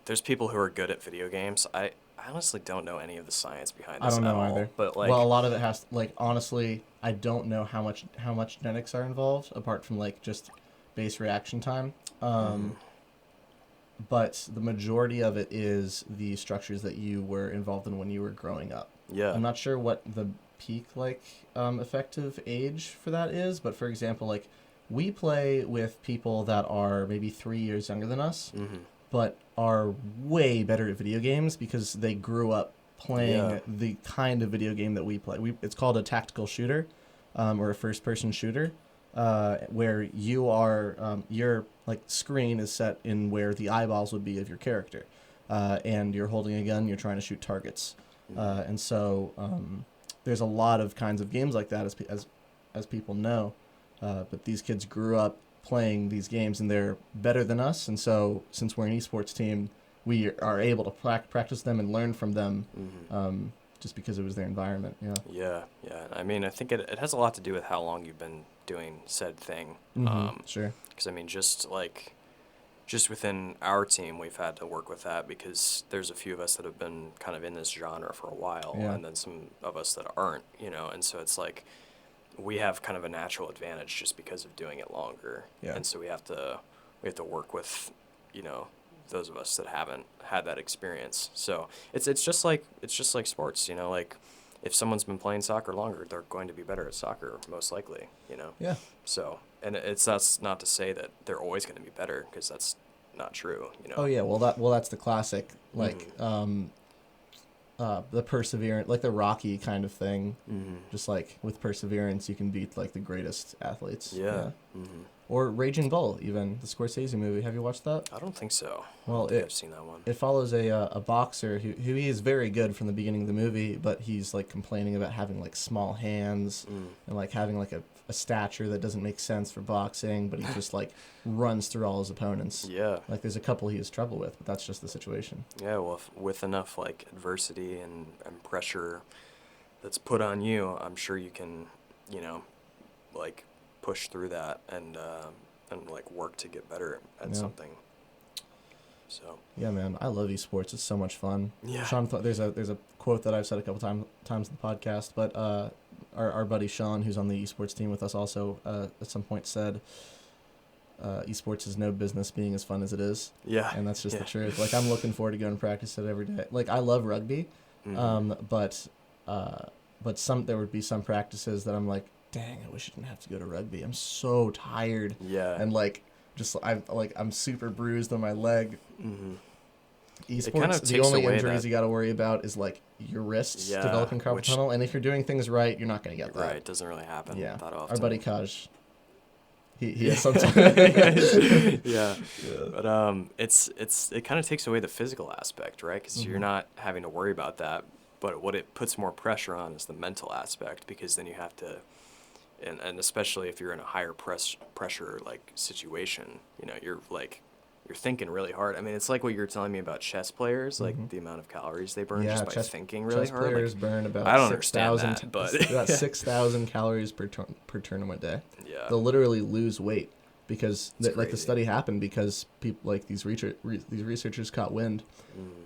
[SPEAKER 2] there's people who are good at video games. I honestly don't know any of the science behind
[SPEAKER 1] I
[SPEAKER 2] this
[SPEAKER 1] don't
[SPEAKER 2] at
[SPEAKER 1] know
[SPEAKER 2] all.
[SPEAKER 1] either.
[SPEAKER 2] But
[SPEAKER 1] Well, a
[SPEAKER 2] like,
[SPEAKER 1] lot of it has like honestly, I don't know how much genetics are involved apart from like just base reaction time.
[SPEAKER 2] mhm.
[SPEAKER 1] But the majority of it is the structures that you were involved in when you were growing up.
[SPEAKER 2] Yeah.
[SPEAKER 1] I'm not sure what the peak like effective age for that is, but for example, like we play with people that are maybe 3 years younger than us,
[SPEAKER 2] Mhm.
[SPEAKER 1] but are way better at video games because they grew up
[SPEAKER 2] Yeah.
[SPEAKER 1] playing the kind of video game that we play. It's called a tactical shooter, or a first-person shooter, where you are your like screen is set in where the eyeballs would be of your character, and you're holding a gun. You're trying to shoot targets,
[SPEAKER 2] Mhm.
[SPEAKER 1] and so there's a lot of kinds of games like that as people know, but these kids grew up playing these games and they're better than us, and so since we're an esports team, we are able to practice them and learn from them,
[SPEAKER 2] Mhm.
[SPEAKER 1] just because it was their environment. Yeah.
[SPEAKER 2] Yeah. Yeah. I mean, I think it has a lot to do with how long you've been doing said thing.
[SPEAKER 1] Mm-hmm. Sure.
[SPEAKER 2] Because I mean, just within our team, we've had to work with that because there's a few of us that have been kind of in this genre for a while,
[SPEAKER 1] Yeah.
[SPEAKER 2] and then some of us that aren't, and so it's like we have kind of a natural advantage just because of doing it longer,
[SPEAKER 1] Yeah.
[SPEAKER 2] and so we have to work with, those of us that haven't had that experience. So it's just like sports, like if someone's been playing soccer longer, they're going to be better at soccer most likely.
[SPEAKER 1] Yeah.
[SPEAKER 2] So, and that's not to say that they're always going to be better because that's not true.
[SPEAKER 1] Oh yeah. Well that's the classic like the perseverance, like the Rocky kind of thing.
[SPEAKER 2] Mm-hmm.
[SPEAKER 1] Just like with perseverance, you can beat like the greatest athletes.
[SPEAKER 2] Yeah. Mm-hmm.
[SPEAKER 1] Or Raging Bull, even the Scorsese movie. Have you watched that?
[SPEAKER 2] I don't think so. I
[SPEAKER 1] Well,
[SPEAKER 2] don't think I've seen that one.
[SPEAKER 1] it follows a boxer who he is very good from the beginning of the movie, but he's like complaining about having like small hands and like having like a stature that doesn't make sense for boxing, but he just like runs through all his opponents.
[SPEAKER 2] Yeah.
[SPEAKER 1] Like there's a couple he has trouble with, but that's just the situation.
[SPEAKER 2] Yeah, well, with enough like adversity and pressure that's put on you, I'm sure you can, like push through that and like work to get better at
[SPEAKER 1] Yeah.
[SPEAKER 2] something. So.
[SPEAKER 1] Yeah, man, I love esports. It's so much fun.
[SPEAKER 2] Yeah.
[SPEAKER 1] Sean, there's a quote that I've said a couple times in the podcast, but our buddy Sean, who's on the esports team with us, also at some point said, esports is no business being as fun as it is.
[SPEAKER 2] Yeah.
[SPEAKER 1] And that's just
[SPEAKER 2] Yeah.
[SPEAKER 1] the truth. Like I'm looking forward to going to practice it every day. Like I love rugby, but there would be some practices that I'm like, dang, I wish I didn't have to go to rugby. I'm so tired.
[SPEAKER 2] Yeah.
[SPEAKER 1] And like I'm super bruised on my leg.
[SPEAKER 2] Mm-hmm.
[SPEAKER 1] Esports,
[SPEAKER 2] kind of
[SPEAKER 1] the
[SPEAKER 2] takes
[SPEAKER 1] only
[SPEAKER 2] away
[SPEAKER 1] injuries
[SPEAKER 2] that-
[SPEAKER 1] you got to worry about is like your wrists
[SPEAKER 2] Yeah,
[SPEAKER 1] developing carpal
[SPEAKER 2] which-
[SPEAKER 1] tunnel, and if you're doing things right, you're not going to get that.
[SPEAKER 2] Right. It doesn't really happen
[SPEAKER 1] Yeah.
[SPEAKER 2] that often.
[SPEAKER 1] Our buddy Kaj, he has sometimes.
[SPEAKER 2] Yeah. But it kind of takes away the physical aspect, right? Because you're not having to worry about that. But what it puts more pressure on is the mental aspect, because then you have to, and especially if you're in a higher pressure like situation, you're thinking really hard. I mean, it's like what you were telling me about chess players, like the amount of calories they burn just by thinking really
[SPEAKER 1] chess
[SPEAKER 2] hard.
[SPEAKER 1] players
[SPEAKER 2] Like,
[SPEAKER 1] burn about
[SPEAKER 2] I don't
[SPEAKER 1] 6,000
[SPEAKER 2] understand that, but
[SPEAKER 1] about 6,000 calories per tournament day.
[SPEAKER 2] yeah,
[SPEAKER 1] They'll literally lose weight because
[SPEAKER 2] It's
[SPEAKER 1] like the
[SPEAKER 2] crazy.
[SPEAKER 1] study happened because people like these researchers caught wind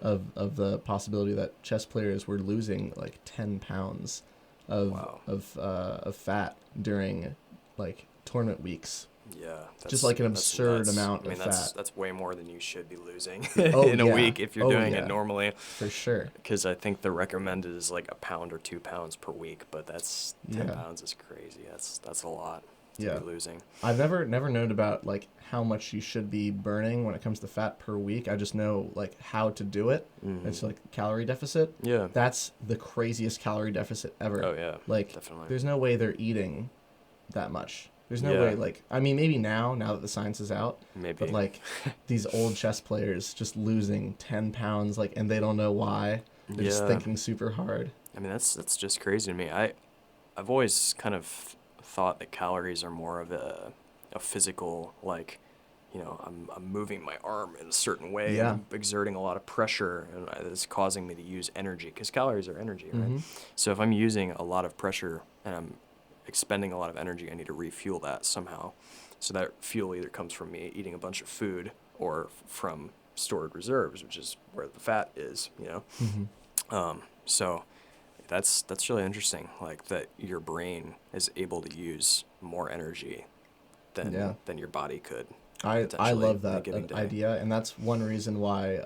[SPEAKER 1] of the possibility that chess players were losing like 10 pounds
[SPEAKER 2] Wow.
[SPEAKER 1] of fat during like tournament weeks.
[SPEAKER 2] yeah,
[SPEAKER 1] Just like an
[SPEAKER 2] that's
[SPEAKER 1] absurd
[SPEAKER 2] nuts.
[SPEAKER 1] amount
[SPEAKER 2] I mean,
[SPEAKER 1] of
[SPEAKER 2] that's
[SPEAKER 1] fat.
[SPEAKER 2] that's way more than you should be losing
[SPEAKER 1] Oh,
[SPEAKER 2] in a
[SPEAKER 1] yeah.
[SPEAKER 2] week if you're
[SPEAKER 1] Oh,
[SPEAKER 2] doing
[SPEAKER 1] yeah.
[SPEAKER 2] it normally.
[SPEAKER 1] For sure.
[SPEAKER 2] Because I think the recommended is like a pound or 2 pounds per week, but that's 10
[SPEAKER 1] Yeah.
[SPEAKER 2] pounds is crazy. That's a lot to
[SPEAKER 1] Yeah.
[SPEAKER 2] be losing.
[SPEAKER 1] I've never known about like how much you should be burning when it comes to fat per week. I just know like how to do it. It's like calorie deficit.
[SPEAKER 2] Yeah.
[SPEAKER 1] That's the craziest calorie deficit ever.
[SPEAKER 2] Oh yeah.
[SPEAKER 1] Like
[SPEAKER 2] Definitely.
[SPEAKER 1] there's no way they're eating that much. There's no
[SPEAKER 2] Yeah.
[SPEAKER 1] way like I mean maybe now that the science is out,
[SPEAKER 2] Maybe.
[SPEAKER 1] but like these old chess players just losing 10 pounds like and they don't know why. They're just
[SPEAKER 2] Yeah.
[SPEAKER 1] thinking super hard.
[SPEAKER 2] I mean, that's just crazy to me. I've always kind of thought that calories are more of a physical, like, I'm moving my arm in a certain way,
[SPEAKER 1] Yeah.
[SPEAKER 2] and I'm exerting a lot of pressure, and it's causing me to use energy, because calories are energy, right?
[SPEAKER 1] Mhm.
[SPEAKER 2] So if I'm using a lot of pressure and I'm expending a lot of energy, I need to refuel that somehow. So that fuel either comes from me eating a bunch of food or from stored reserves, which is where the fat is. So that's really interesting. Like that your brain is able to use more energy
[SPEAKER 1] Yeah.
[SPEAKER 2] than your body could
[SPEAKER 1] I
[SPEAKER 2] potentially
[SPEAKER 1] love
[SPEAKER 2] in a
[SPEAKER 1] that
[SPEAKER 2] given day.
[SPEAKER 1] idea, and that's one reason why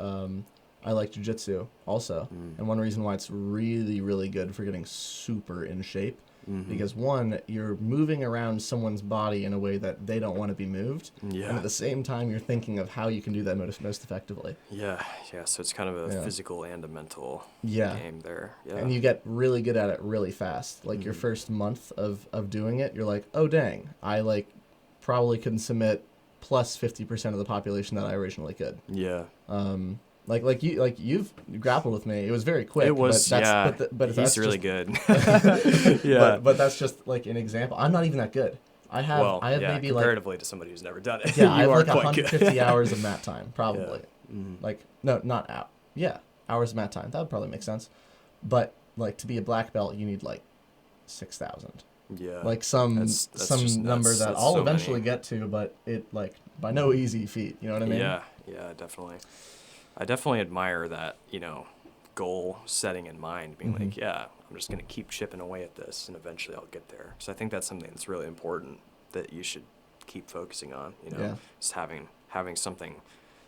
[SPEAKER 1] I like jujitsu also,
[SPEAKER 2] Mm.
[SPEAKER 1] and one reason why it's really really good for getting super in shape,
[SPEAKER 2] Mm-hmm.
[SPEAKER 1] because one, you're moving around someone's body in a way that they don't want to be moved, and
[SPEAKER 2] Yeah.
[SPEAKER 1] at the same time you're thinking of how you can do that most effectively.
[SPEAKER 2] Yeah. Yeah. So it's kind of a
[SPEAKER 1] Yeah.
[SPEAKER 2] physical and a mental
[SPEAKER 1] Yeah.
[SPEAKER 2] game there. Yeah.
[SPEAKER 1] And you get really good at it really fast. Like your
[SPEAKER 2] Mm.
[SPEAKER 1] first month of doing it, you're like, oh dang, I like probably couldn't submit plus 50% of the population that I originally could.
[SPEAKER 2] Yeah.
[SPEAKER 1] Like you've grappled with me. It was very quick,
[SPEAKER 2] It was, yeah.
[SPEAKER 1] but
[SPEAKER 2] He's
[SPEAKER 1] that's
[SPEAKER 2] really
[SPEAKER 1] just
[SPEAKER 2] good. Yeah.
[SPEAKER 1] but that's just like an example. I'm not even that good.
[SPEAKER 2] Well,
[SPEAKER 1] I have
[SPEAKER 2] yeah,
[SPEAKER 1] maybe like
[SPEAKER 2] comparatively to somebody who's never done it,
[SPEAKER 1] yeah, I
[SPEAKER 2] you
[SPEAKER 1] have
[SPEAKER 2] are
[SPEAKER 1] like
[SPEAKER 2] quite good.
[SPEAKER 1] 150 hours of mat time
[SPEAKER 2] Yeah.
[SPEAKER 1] probably.
[SPEAKER 2] Mhm.
[SPEAKER 1] Like no, not out. Yeah, hours of mat time. That would probably make sense. But like to be a black belt, you need like 6,000.
[SPEAKER 2] Yeah.
[SPEAKER 1] Like
[SPEAKER 2] That's just
[SPEAKER 1] some number
[SPEAKER 2] nuts.
[SPEAKER 1] that
[SPEAKER 2] That's
[SPEAKER 1] I'll
[SPEAKER 2] so
[SPEAKER 1] eventually
[SPEAKER 2] many.
[SPEAKER 1] get to, but it like by no easy feat. You know what I mean?
[SPEAKER 2] Yeah. Yeah, definitely. I definitely admire that, goal setting in mind, being
[SPEAKER 1] Hmm.
[SPEAKER 2] like, yeah, I'm just going to keep chipping away at this and eventually I'll get there. So I think that's something that's really important that you should keep focusing on,
[SPEAKER 1] Yeah.
[SPEAKER 2] just having something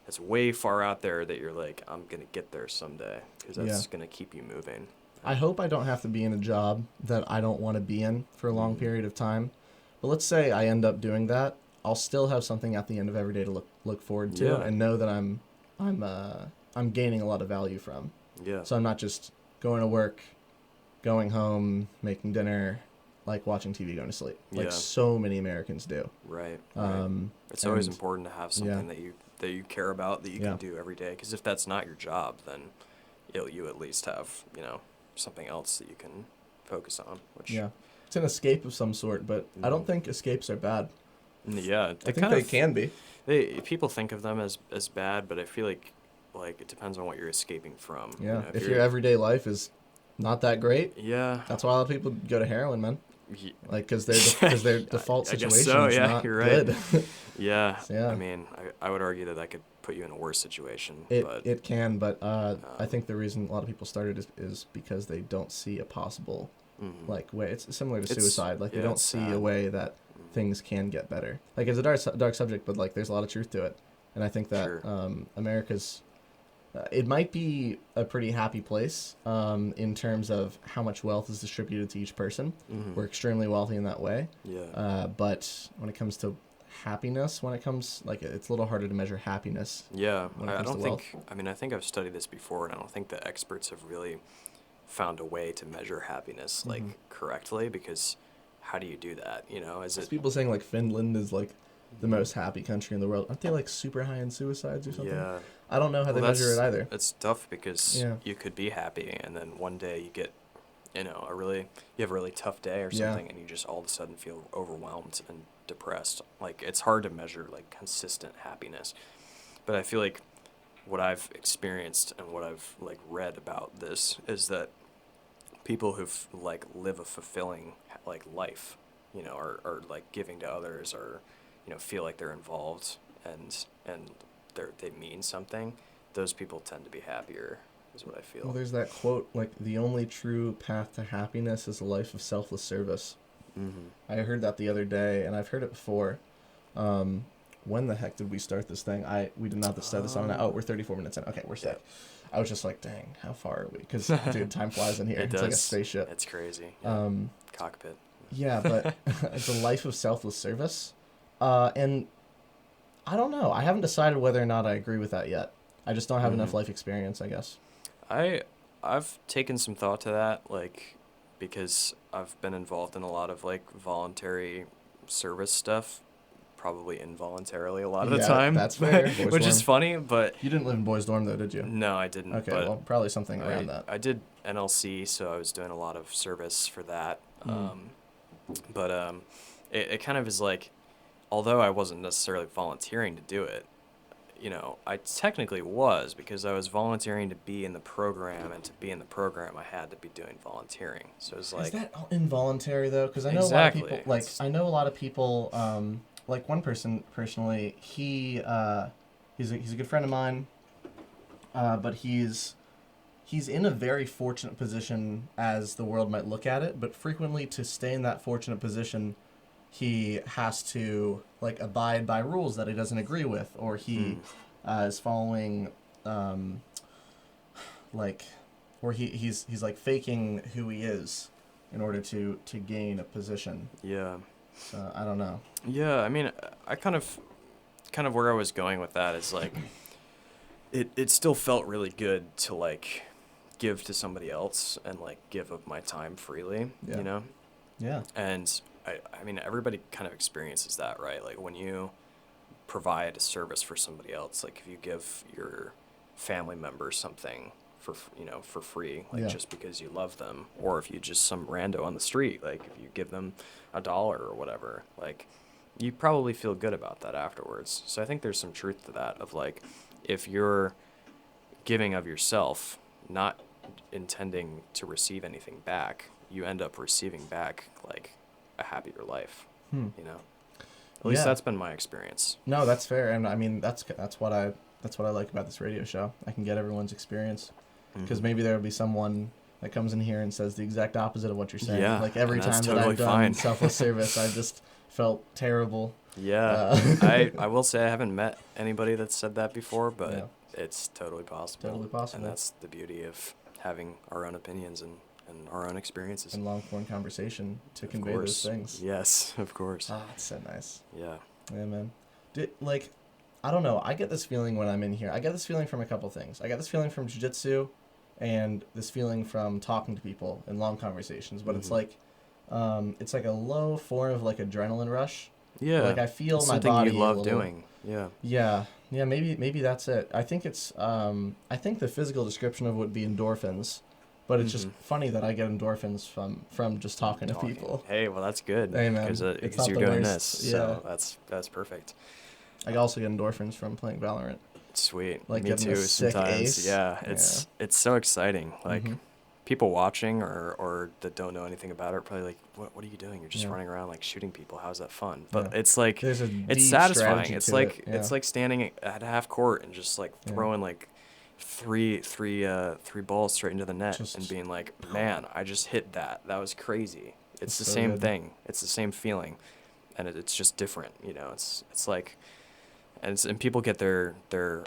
[SPEAKER 2] that's way far out there that you're like, I'm going to get there someday because that's
[SPEAKER 1] Yeah.
[SPEAKER 2] going to keep you moving.
[SPEAKER 1] I hope I don't have to be in a job that I don't want to be in for a long
[SPEAKER 2] Mhm.
[SPEAKER 1] period of time. But let's say I end up doing that, I'll still have something at the end of every day to look forward to,
[SPEAKER 2] Yeah.
[SPEAKER 1] and know that I'm gaining a lot of value from.
[SPEAKER 2] Yeah.
[SPEAKER 1] So I'm not just going to work, going home, making dinner, like watching TV, going to sleep, like
[SPEAKER 2] Yeah.
[SPEAKER 1] so many Americans do.
[SPEAKER 2] Right. It's always
[SPEAKER 1] And
[SPEAKER 2] important to have something that you care about that you
[SPEAKER 1] Yeah.
[SPEAKER 2] can do every day. Because if that's not your job, then you at least have something else that you can focus on. Which
[SPEAKER 1] yeah, it's an escape of some sort, but I don't
[SPEAKER 2] Mhm.
[SPEAKER 1] think escapes are bad.
[SPEAKER 2] Yeah,
[SPEAKER 1] I think they can be.
[SPEAKER 2] people think of them as bad, but I feel like it depends on what you're escaping from.
[SPEAKER 1] Yeah, if your everyday life is not that great,
[SPEAKER 2] yeah.
[SPEAKER 1] that's why a lot of people go to heroin, man.
[SPEAKER 2] Ye-
[SPEAKER 1] Like, because their default
[SPEAKER 2] I guess
[SPEAKER 1] situation
[SPEAKER 2] so.
[SPEAKER 1] is
[SPEAKER 2] Yeah,
[SPEAKER 1] not
[SPEAKER 2] you're right.
[SPEAKER 1] good.
[SPEAKER 2] Yeah.
[SPEAKER 1] So, yeah.
[SPEAKER 2] I mean, I would argue that could put you in a worse situation.
[SPEAKER 1] It
[SPEAKER 2] but
[SPEAKER 1] it can, but I
[SPEAKER 2] um,
[SPEAKER 1] think the reason a lot of people started is because they don't see a possible
[SPEAKER 2] mhm.
[SPEAKER 1] like way. It's similar to
[SPEAKER 2] It's-
[SPEAKER 1] suicide. Like they
[SPEAKER 2] yeah,
[SPEAKER 1] don't
[SPEAKER 2] it's
[SPEAKER 1] see
[SPEAKER 2] sad.
[SPEAKER 1] a way that
[SPEAKER 2] Mhm.
[SPEAKER 1] things can get better. Like it's a dark subject, but like there's a lot of truth to it, and I think that
[SPEAKER 2] Sure.
[SPEAKER 1] America's it might be a pretty happy place in terms of how much wealth is distributed to each person.
[SPEAKER 2] Mhm.
[SPEAKER 1] We're extremely wealthy in that way.
[SPEAKER 2] Yeah.
[SPEAKER 1] But when it comes to happiness, it's a little harder to measure happiness
[SPEAKER 2] Yeah,
[SPEAKER 1] when it
[SPEAKER 2] I
[SPEAKER 1] comes
[SPEAKER 2] don't
[SPEAKER 1] to
[SPEAKER 2] think. I mean, I think I've studied this before, and I don't think the experts have really found a way to measure happiness
[SPEAKER 1] Mhm.
[SPEAKER 2] correctly. Because how do you do that? Is
[SPEAKER 1] There's
[SPEAKER 2] it?
[SPEAKER 1] people saying like Finland is like the most happy country in the world. Aren't they like super high in suicides or something?
[SPEAKER 2] Yeah.
[SPEAKER 1] I don't know how
[SPEAKER 2] Well,
[SPEAKER 1] they measure it either.
[SPEAKER 2] it's tough because
[SPEAKER 1] Yeah.
[SPEAKER 2] you could be happy, and then one day you get, you have a really tough day or
[SPEAKER 1] Yeah.
[SPEAKER 2] something, and you just all of a sudden feel overwhelmed and depressed. Like it's hard to measure consistent happiness, but I feel like what I've experienced and what I've read about this is that people who've live a fulfilling life, are giving to others, or feel like they're involved and they mean something. Those people tend to be happier, is what I feel.
[SPEAKER 1] Well, there's that quote like the only true path to happiness is a life of selfless service.
[SPEAKER 2] Mm-hmm.
[SPEAKER 1] I heard that the other day, and I've heard it before. When the heck did we start this thing? We did not start this on. Oh, we're 34 minutes in. Okay, we're set. I was just like, dang, how far are we? Because dude, time flies in here.
[SPEAKER 2] It
[SPEAKER 1] It's like a
[SPEAKER 2] does.
[SPEAKER 1] spaceship.
[SPEAKER 2] It's crazy. Yeah.
[SPEAKER 1] Um,
[SPEAKER 2] Cockpit.
[SPEAKER 1] yeah, but it's a life of selfless service, and I don't know. I haven't decided whether or not I agree with that yet. I just don't have enough
[SPEAKER 2] Mhm.
[SPEAKER 1] life experience, I guess.
[SPEAKER 2] I've taken some thought to that, because I've been involved in a lot of voluntary service stuff, probably involuntarily a lot of the
[SPEAKER 1] Yeah,
[SPEAKER 2] time.
[SPEAKER 1] that's fair. Boys
[SPEAKER 2] Which is
[SPEAKER 1] dorm.
[SPEAKER 2] funny, but
[SPEAKER 1] You didn't live in Boys Dorm though, did you?
[SPEAKER 2] no, I didn't.
[SPEAKER 1] Okay,
[SPEAKER 2] but
[SPEAKER 1] well, probably something around that.
[SPEAKER 2] I did NLC, so I was doing a lot of service for that.
[SPEAKER 1] Mm.
[SPEAKER 2] But it kind of is although I wasn't necessarily volunteering to do it, I technically was, because I was volunteering to be in the program, and to be in the program, I had to be doing volunteering. So it was
[SPEAKER 1] Is that involuntary though? Because I know a lot of
[SPEAKER 2] Exactly.
[SPEAKER 1] people. I know a lot of people. Like one person personally, he's a good friend of mine. But he's he's in a very fortunate position as the world might look at it, but frequently to stay in that fortunate position, he has to like abide by rules that he doesn't agree with, or he is following like, or he's like faking who he is in order to gain a position.
[SPEAKER 2] Yeah.
[SPEAKER 1] So I don't know.
[SPEAKER 2] Yeah, I mean, I kind of where I was going with that is like, it still felt really good to like give to somebody else and like give of my time freely,
[SPEAKER 1] Yeah.
[SPEAKER 2] you know?
[SPEAKER 1] Yeah.
[SPEAKER 2] And I mean, everybody kind of experiences that, right? Like when you provide a service for somebody else, like if you give your family member something for, for free, like
[SPEAKER 1] Yeah.
[SPEAKER 2] just because you love them, or if you just some rando on the street, like if you give them $1 or whatever, like you probably feel good about that afterwards. So I think there's some truth to that of like, if you're giving of yourself, not intending to receive anything back, you end up receiving back like a happier life, you know? At least that's been my experience.
[SPEAKER 1] No, that's fair, and I mean that's what I like about this radio show. I can get everyone's experience, because maybe there will be someone that comes in here and says the exact opposite of what you're saying.
[SPEAKER 2] Yeah,
[SPEAKER 1] Like every
[SPEAKER 2] and that's
[SPEAKER 1] time that I've
[SPEAKER 2] totally
[SPEAKER 1] done
[SPEAKER 2] fine.
[SPEAKER 1] selfless service, I just felt terrible.
[SPEAKER 2] Yeah, I will say I haven't met anybody that's said that before, but
[SPEAKER 1] Yeah.
[SPEAKER 2] it's totally possible.
[SPEAKER 1] Totally possible.
[SPEAKER 2] And that's the beauty of having our own opinions and our own experiences.
[SPEAKER 1] And long form conversation to
[SPEAKER 2] Of
[SPEAKER 1] convey
[SPEAKER 2] course.
[SPEAKER 1] those things.
[SPEAKER 2] Yes, of course.
[SPEAKER 1] Ah, it's so nice.
[SPEAKER 2] Yeah.
[SPEAKER 1] Yeah, man. I don't know. I get this feeling when I'm in here. I get this feeling from a couple things. I get this feeling from jiu-jitsu, and this feeling from talking to people in long conversations. But it's like a low form of like adrenaline rush.
[SPEAKER 2] Yeah.
[SPEAKER 1] Like I feel
[SPEAKER 2] it's
[SPEAKER 1] my
[SPEAKER 2] something
[SPEAKER 1] body
[SPEAKER 2] you love
[SPEAKER 1] a little,
[SPEAKER 2] doing. Yeah.
[SPEAKER 1] Yeah. Maybe that's it. I think it's. I think the physical description of it would be endorphins, but it's just funny that I get endorphins from just talking to people.
[SPEAKER 2] Hey, well that's good.
[SPEAKER 1] Hey, man.
[SPEAKER 2] Because
[SPEAKER 1] It's not
[SPEAKER 2] you're
[SPEAKER 1] the
[SPEAKER 2] doing
[SPEAKER 1] worst.
[SPEAKER 2] this, so that's perfect.
[SPEAKER 1] I also get endorphins from playing Valorant.
[SPEAKER 2] Sweet.
[SPEAKER 1] Like
[SPEAKER 2] Me
[SPEAKER 1] getting a
[SPEAKER 2] too.
[SPEAKER 1] sick
[SPEAKER 2] Sometimes.
[SPEAKER 1] ace.
[SPEAKER 2] Yeah. It's so exciting. Like people watching or that don't know anything about it are probably like, what are you doing? You're just running around like shooting people. How's that fun? But it's like
[SPEAKER 1] There's a
[SPEAKER 2] it's
[SPEAKER 1] deep
[SPEAKER 2] satisfying.
[SPEAKER 1] strategy
[SPEAKER 2] It's
[SPEAKER 1] to
[SPEAKER 2] like
[SPEAKER 1] it. Yeah.
[SPEAKER 2] it's like standing at half court and just like throwing like three balls straight into the net and being like, man, I just hit that. That was crazy. It's the
[SPEAKER 1] so
[SPEAKER 2] same
[SPEAKER 1] good.
[SPEAKER 2] thing. It's the same feeling, and it's just different. You know, it's like. And people get their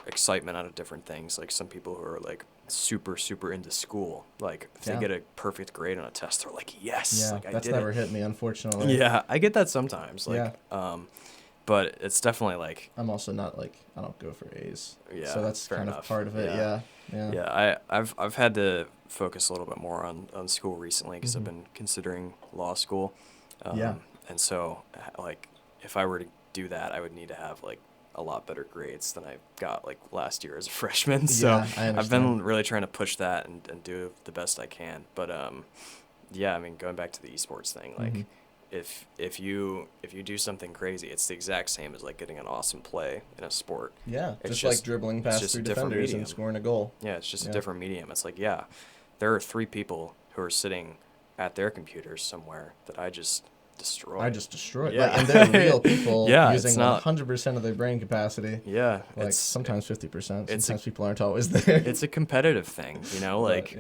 [SPEAKER 2] excitement out of different things. Like some people who are like super into school, like if they get a perfect grade on a test, they're like, yes,
[SPEAKER 1] Yeah,
[SPEAKER 2] like I
[SPEAKER 1] that's
[SPEAKER 2] did
[SPEAKER 1] never
[SPEAKER 2] it.
[SPEAKER 1] hit me, unfortunately.
[SPEAKER 2] Yeah, I get that sometimes. Like, but it's definitely like.
[SPEAKER 1] I'm also not like I don't go for A's.
[SPEAKER 2] Yeah,
[SPEAKER 1] So that's
[SPEAKER 2] fair
[SPEAKER 1] kind
[SPEAKER 2] enough.
[SPEAKER 1] of part of it. Yeah.
[SPEAKER 2] Yeah, I've had to focus a little bit more on school recently because I've been considering law school. And so like if I were to do that, I would need to have like a lot better grades than I got like last year as a freshman. So I've been really trying to push that and do the best I can. But yeah, I mean, going back to the esports thing, like if you do something crazy, it's the exact same as like getting an awesome play in a sport.
[SPEAKER 1] Yeah, just like dribbling past three defenders and scoring a goal.
[SPEAKER 2] Yeah, it's just a different medium. It's like, yeah, there are 3 people who are sitting at their computers somewhere that I just destroyed.
[SPEAKER 1] Yeah. Like, and they're real people using 100% of their brain capacity.
[SPEAKER 2] Yeah.
[SPEAKER 1] Like sometimes 50%. Sometimes people aren't always there.
[SPEAKER 2] It's a competitive thing, you know, like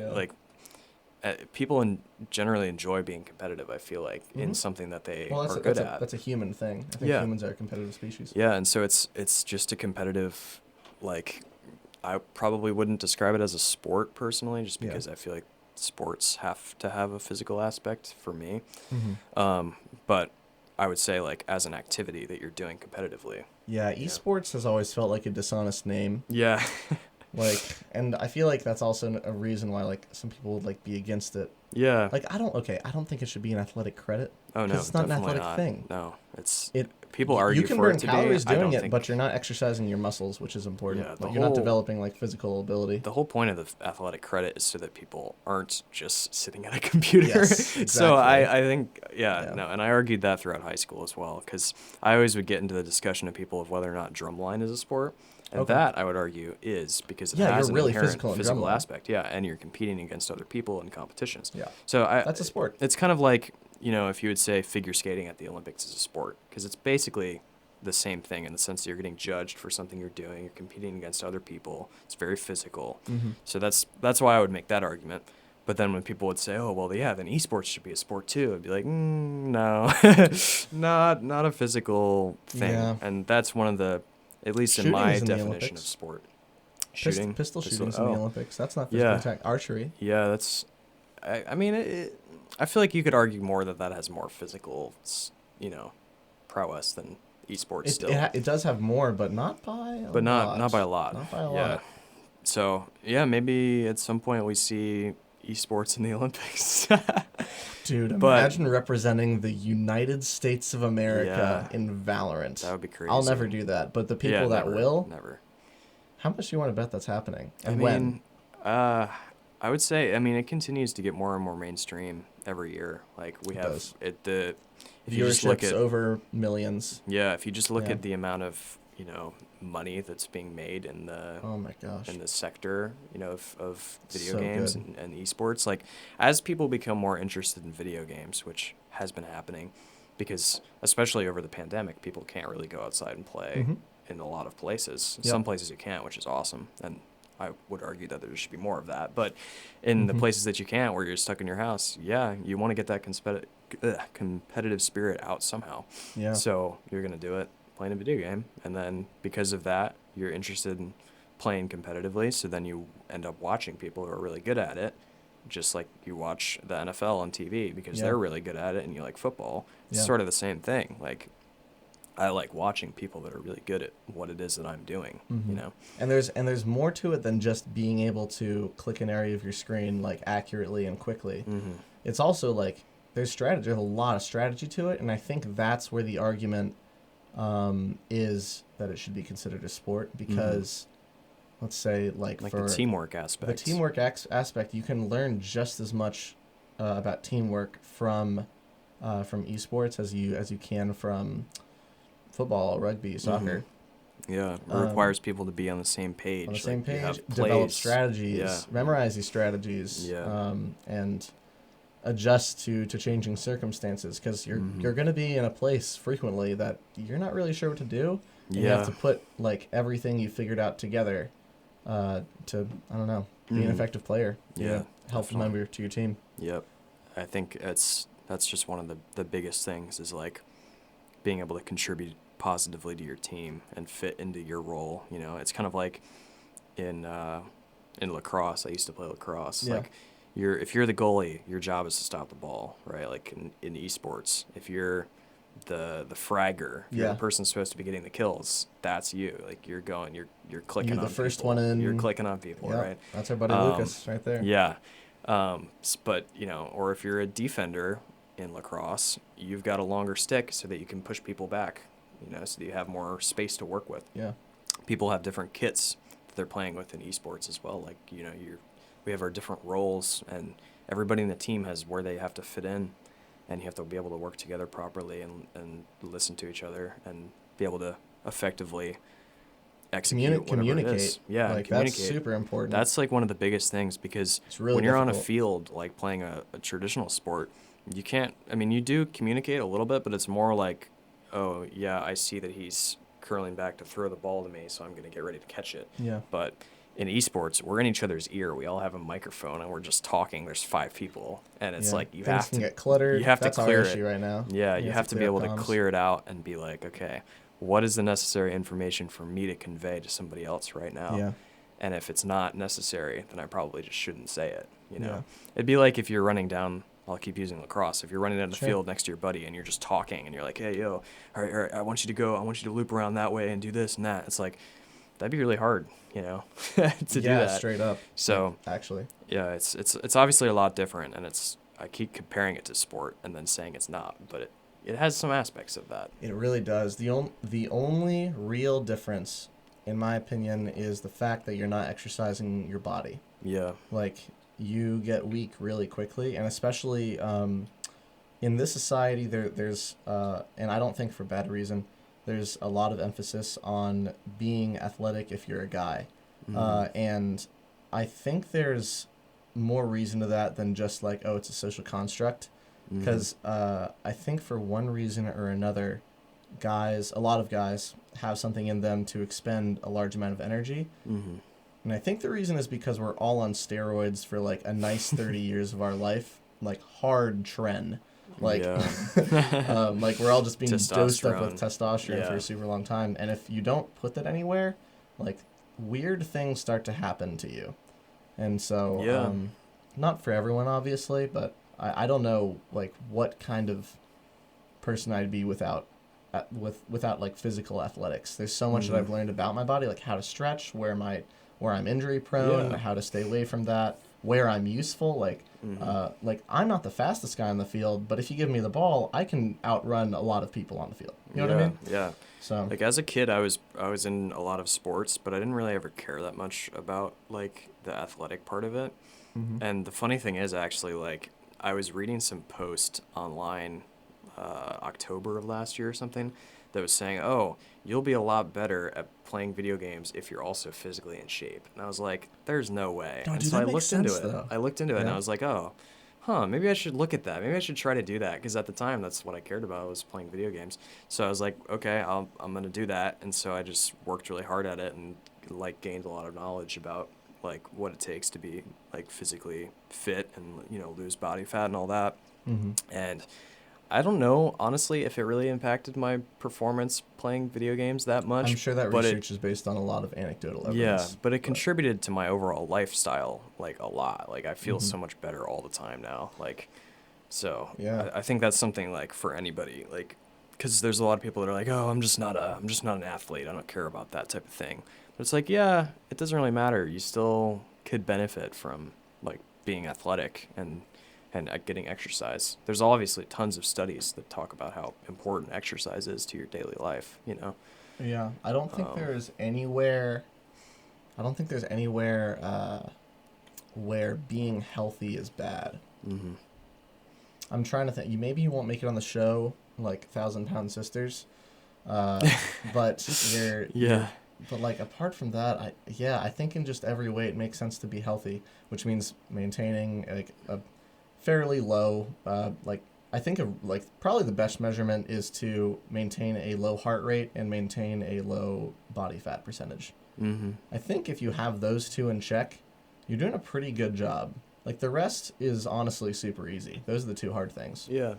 [SPEAKER 2] people generally enjoy being competitive, I feel like, in something that they are good at.
[SPEAKER 1] That's a human thing. I think humans are a competitive species.
[SPEAKER 2] Yeah, and so it's just a competitive, like, I probably wouldn't describe it as a sport personally, just because I feel like sports have to have a physical aspect for me. But I would say like as an activity that you're doing competitively.
[SPEAKER 1] Yeah, esports has always felt like a dishonest name.
[SPEAKER 2] Yeah.
[SPEAKER 1] Like, and I feel like that's also a reason why like some people would like be against it.
[SPEAKER 2] Yeah.
[SPEAKER 1] Like I don't think it should be an athletic credit.
[SPEAKER 2] Oh no,
[SPEAKER 1] it's not an athletic thing.
[SPEAKER 2] No, people argue
[SPEAKER 1] you can
[SPEAKER 2] for
[SPEAKER 1] burn
[SPEAKER 2] it to
[SPEAKER 1] calories
[SPEAKER 2] be.
[SPEAKER 1] doing it, but you're not exercising your muscles, which is important.
[SPEAKER 2] Yeah,
[SPEAKER 1] like you're not developing like physical ability.
[SPEAKER 2] The whole point of the athletic credit is so that people aren't just sitting at a computer.
[SPEAKER 1] Yes, exactly.
[SPEAKER 2] So I think no, and I argued that throughout high school as well, because I always would get into the discussion of people of whether or not drumline is a sport. And that, I would argue, is because it has an
[SPEAKER 1] really
[SPEAKER 2] inherent
[SPEAKER 1] physical
[SPEAKER 2] aspect. Yeah, and you're competing against other people in competitions.
[SPEAKER 1] Yeah.
[SPEAKER 2] So
[SPEAKER 1] that's a sport.
[SPEAKER 2] It's kind of like, if you would say figure skating at the Olympics is a sport, because it's basically the same thing in the sense that you're getting judged for something you're doing. You're competing against other people. It's very physical.
[SPEAKER 1] Mm-hmm.
[SPEAKER 2] So that's why I would make that argument. But then when people would say, "Oh, well, yeah, then esports should be a sport too," I'd be like, no, not a physical thing.
[SPEAKER 1] Yeah.
[SPEAKER 2] And that's one of the, at least
[SPEAKER 1] Shooting
[SPEAKER 2] in my
[SPEAKER 1] is in the
[SPEAKER 2] definition of
[SPEAKER 1] Olympics.
[SPEAKER 2] sport.
[SPEAKER 1] Pistol shooting's in the Olympics. That's not physical attack. Archery.
[SPEAKER 2] Yeah, that's. I mean, I feel like you could argue more that has more physical, prowess than esports still.
[SPEAKER 1] It does have more, but not by a lot.
[SPEAKER 2] But not by a lot.
[SPEAKER 1] Not by a
[SPEAKER 2] yeah.
[SPEAKER 1] lot.
[SPEAKER 2] So yeah, maybe at some point we see esports in the Olympics.
[SPEAKER 1] Dude, imagine representing the United States of America in Valorant.
[SPEAKER 2] That would be crazy.
[SPEAKER 1] I'll never do that, but the people that will.
[SPEAKER 2] Never.
[SPEAKER 1] How much do you want to bet that's happening? And
[SPEAKER 2] I mean,
[SPEAKER 1] when?
[SPEAKER 2] I would say, it continues to get more and more mainstream every year. Like we have if you just look at
[SPEAKER 1] over millions.
[SPEAKER 2] Yeah, if you just look at the amount of money that's being made in the
[SPEAKER 1] oh my gosh
[SPEAKER 2] in the sector of video games and esports, like as people become more interested in video games, which has been happening, because especially over the pandemic, people can't really go outside and play in a lot of places.
[SPEAKER 1] Yep.
[SPEAKER 2] Some places you can't, which is awesome, and I would argue that there should be more of that. But in the places that you can't, where you're stuck in your house, you want to get that competitive spirit out somehow.
[SPEAKER 1] Yeah.
[SPEAKER 2] So you're going to do it playing a video game. And then because of that, you're interested in playing competitively. So then you end up watching people who are really good at it, just like you watch the NFL on TV because they're really good at it and you like football. It's sort of the same thing. Like, I like watching people that are really good at what it is that I'm doing,
[SPEAKER 1] And there's more to it than just being able to click an area of your screen like accurately and quickly. It's also like there's a lot of strategy to it, and I think that's where the argument is that it should be considered a sport because let's say like for
[SPEAKER 2] the teamwork aspect.
[SPEAKER 1] The teamwork aspect, you can learn just as much about teamwork from esports as you can from football, rugby, soccer.
[SPEAKER 2] Yeah, it requires people to be on the same page.
[SPEAKER 1] On the same page, develop strategies, memorize these strategies, and adjust to changing circumstances. Because you're going to be in a place frequently that you're not really sure what to do. And you have to put like everything you figured out together to be an effective player.
[SPEAKER 2] Yeah,
[SPEAKER 1] help a member to your team.
[SPEAKER 2] Yep, I think that's just one of the biggest things is like being able to contribute positively to your team and fit into your role. It's kind of like in lacrosse. I used to play lacrosse.
[SPEAKER 1] Yeah.
[SPEAKER 2] Like if you're the goalie, your job is to stop the ball, right? Like in esports, if you're the fragger, if you're the person supposed to be getting the kills, that's you. Like you're clicking on
[SPEAKER 1] the first
[SPEAKER 2] people.
[SPEAKER 1] one in.
[SPEAKER 2] You're clicking on people, right?
[SPEAKER 1] That's our buddy Lucas right there.
[SPEAKER 2] Yeah. But or if you're a defender in lacrosse, you've got a longer stick so that you can push people back, so that you have more space to work with.
[SPEAKER 1] Yeah.
[SPEAKER 2] People have different kits that they're playing with in esports as well. Like, we have our different roles, and everybody in the team has where they have to fit in, and you have to be able to work together properly and listen to each other and be able to effectively execute whatever it is. Yeah,
[SPEAKER 1] like
[SPEAKER 2] communicate.
[SPEAKER 1] That's super important.
[SPEAKER 2] That's like one of the biggest things because when you're on a field, like playing a traditional sport, you can't, you do communicate a little bit, but it's more like, oh, yeah, I see that he's curling back to throw the ball to me, so I'm going to get ready to catch it.
[SPEAKER 1] Yeah.
[SPEAKER 2] But in esports, we're in each other's ear. We all have a microphone, and we're just talking. There's 5 people, and it's like you have to
[SPEAKER 1] get cluttered.
[SPEAKER 2] You have
[SPEAKER 1] That's
[SPEAKER 2] to clear
[SPEAKER 1] our
[SPEAKER 2] it
[SPEAKER 1] issue right now.
[SPEAKER 2] Yeah, you have to be able to
[SPEAKER 1] comms.
[SPEAKER 2] clear it out and be like, okay, what is the necessary information for me to convey to somebody else right now?
[SPEAKER 1] Yeah.
[SPEAKER 2] And if it's not necessary, then I probably just shouldn't say it.
[SPEAKER 1] Yeah.
[SPEAKER 2] It'd be like if you're running down. I'll keep using lacrosse. If you're running down the field next to your buddy and you're just talking and you're like, hey, yo, all right, I want you to loop around that way and do this and that. It's like, that'd be really hard, to do that.
[SPEAKER 1] Yeah, straight up.
[SPEAKER 2] So
[SPEAKER 1] actually,
[SPEAKER 2] yeah, it's obviously a lot different, and I keep comparing it to sport and then saying it's not, but it has some aspects of that.
[SPEAKER 1] It really does. The only real difference, in my opinion, is the fact that you're not exercising your body.
[SPEAKER 2] Yeah.
[SPEAKER 1] Like, you get weak really quickly, and especially in this society, there's and I don't think for bad reason, there's a lot of emphasis on being athletic if you're a guy. And I think there's more reason to that than just like, oh, it's a social construct. Because I think for one reason or another, a lot of guys, have something in them to expend a large amount of energy.
[SPEAKER 2] Mm-hmm.
[SPEAKER 1] And I think the reason is because we're all on steroids for like a nice 30 years of our life, like hard tren. Like,
[SPEAKER 2] Yeah.
[SPEAKER 1] like we're all just being dosed up with
[SPEAKER 2] Testosterone.
[SPEAKER 1] testosterone for
[SPEAKER 2] Yeah.
[SPEAKER 1] a super long time. And if you don't put that anywhere, like weird things start to happen to you. And so,
[SPEAKER 2] Yeah.
[SPEAKER 1] not for everyone, obviously, but I don't know like what kind of person I'd be without without like physical athletics. There's so much that I've learned about my body, like how to stretch, where I'm injury prone,
[SPEAKER 2] Yeah.
[SPEAKER 1] how to stay away from that, where I'm useful. Like I'm not the fastest guy on the field, but if you give me the ball, I can outrun a lot of people on the field. You know what I mean?
[SPEAKER 2] Yeah.
[SPEAKER 1] So
[SPEAKER 2] Like as a kid, I was in a lot of sports, but I didn't really ever care that much about like the athletic part of it. And the funny thing is, actually, like I was reading some post online, October of last year or something, that was saying, "Oh, you'll be a lot better at playing video games if you're also physically in shape." And I was like, "There's no way."
[SPEAKER 1] Oh,
[SPEAKER 2] And
[SPEAKER 1] dude,
[SPEAKER 2] so
[SPEAKER 1] that
[SPEAKER 2] I
[SPEAKER 1] makes
[SPEAKER 2] looked into
[SPEAKER 1] sense,
[SPEAKER 2] it.
[SPEAKER 1] though.
[SPEAKER 2] I looked into it, and
[SPEAKER 1] Yeah.
[SPEAKER 2] I was like, "Oh, huh, maybe I should look at that. Maybe I should try to do that." Because at the time, that's what I cared about, was playing video games. So I was like, okay, I'm going to do that. And so I just worked really hard at it and like gained a lot of knowledge about like what it takes to be like physically fit and, you know, lose body fat and all that.
[SPEAKER 1] Mm-hmm.
[SPEAKER 2] And I don't know, honestly, if it really impacted my performance playing video games that much.
[SPEAKER 1] I'm sure that
[SPEAKER 2] but
[SPEAKER 1] research is based on a lot of anecdotal
[SPEAKER 2] yeah,
[SPEAKER 1] evidence.
[SPEAKER 2] but it contributed to my overall lifestyle like a lot. Like I feel
[SPEAKER 1] Mhm.
[SPEAKER 2] so much better all the time now. Like, so
[SPEAKER 1] Yeah.
[SPEAKER 2] I think that's something like for anybody, like, because there's a lot of people that are like, oh, I'm just not an athlete. I don't care about that type of thing. But it's like, yeah, it doesn't really matter. You still could benefit from like being athletic and getting exercise. There's obviously tons of studies that talk about how important exercise is to your daily life. You know.
[SPEAKER 1] Yeah. I don't think there's anywhere. I don't think there's anywhere where being healthy is bad.
[SPEAKER 2] Mm-hmm.
[SPEAKER 1] I'm trying to think. Maybe you won't make it on the show, like 1,000-Pound Sisters, but
[SPEAKER 2] Yeah.
[SPEAKER 1] But like apart from that, I think in just every way it makes sense to be healthy, which means maintaining like a fairly low, like I think like probably the best measurement is to maintain a low heart rate and maintain a low body fat percentage.
[SPEAKER 2] Mm-hmm.
[SPEAKER 1] I think if you have those two in check, you're doing a pretty good job. Like the rest is honestly super easy. Those are the two hard things.
[SPEAKER 2] Yeah.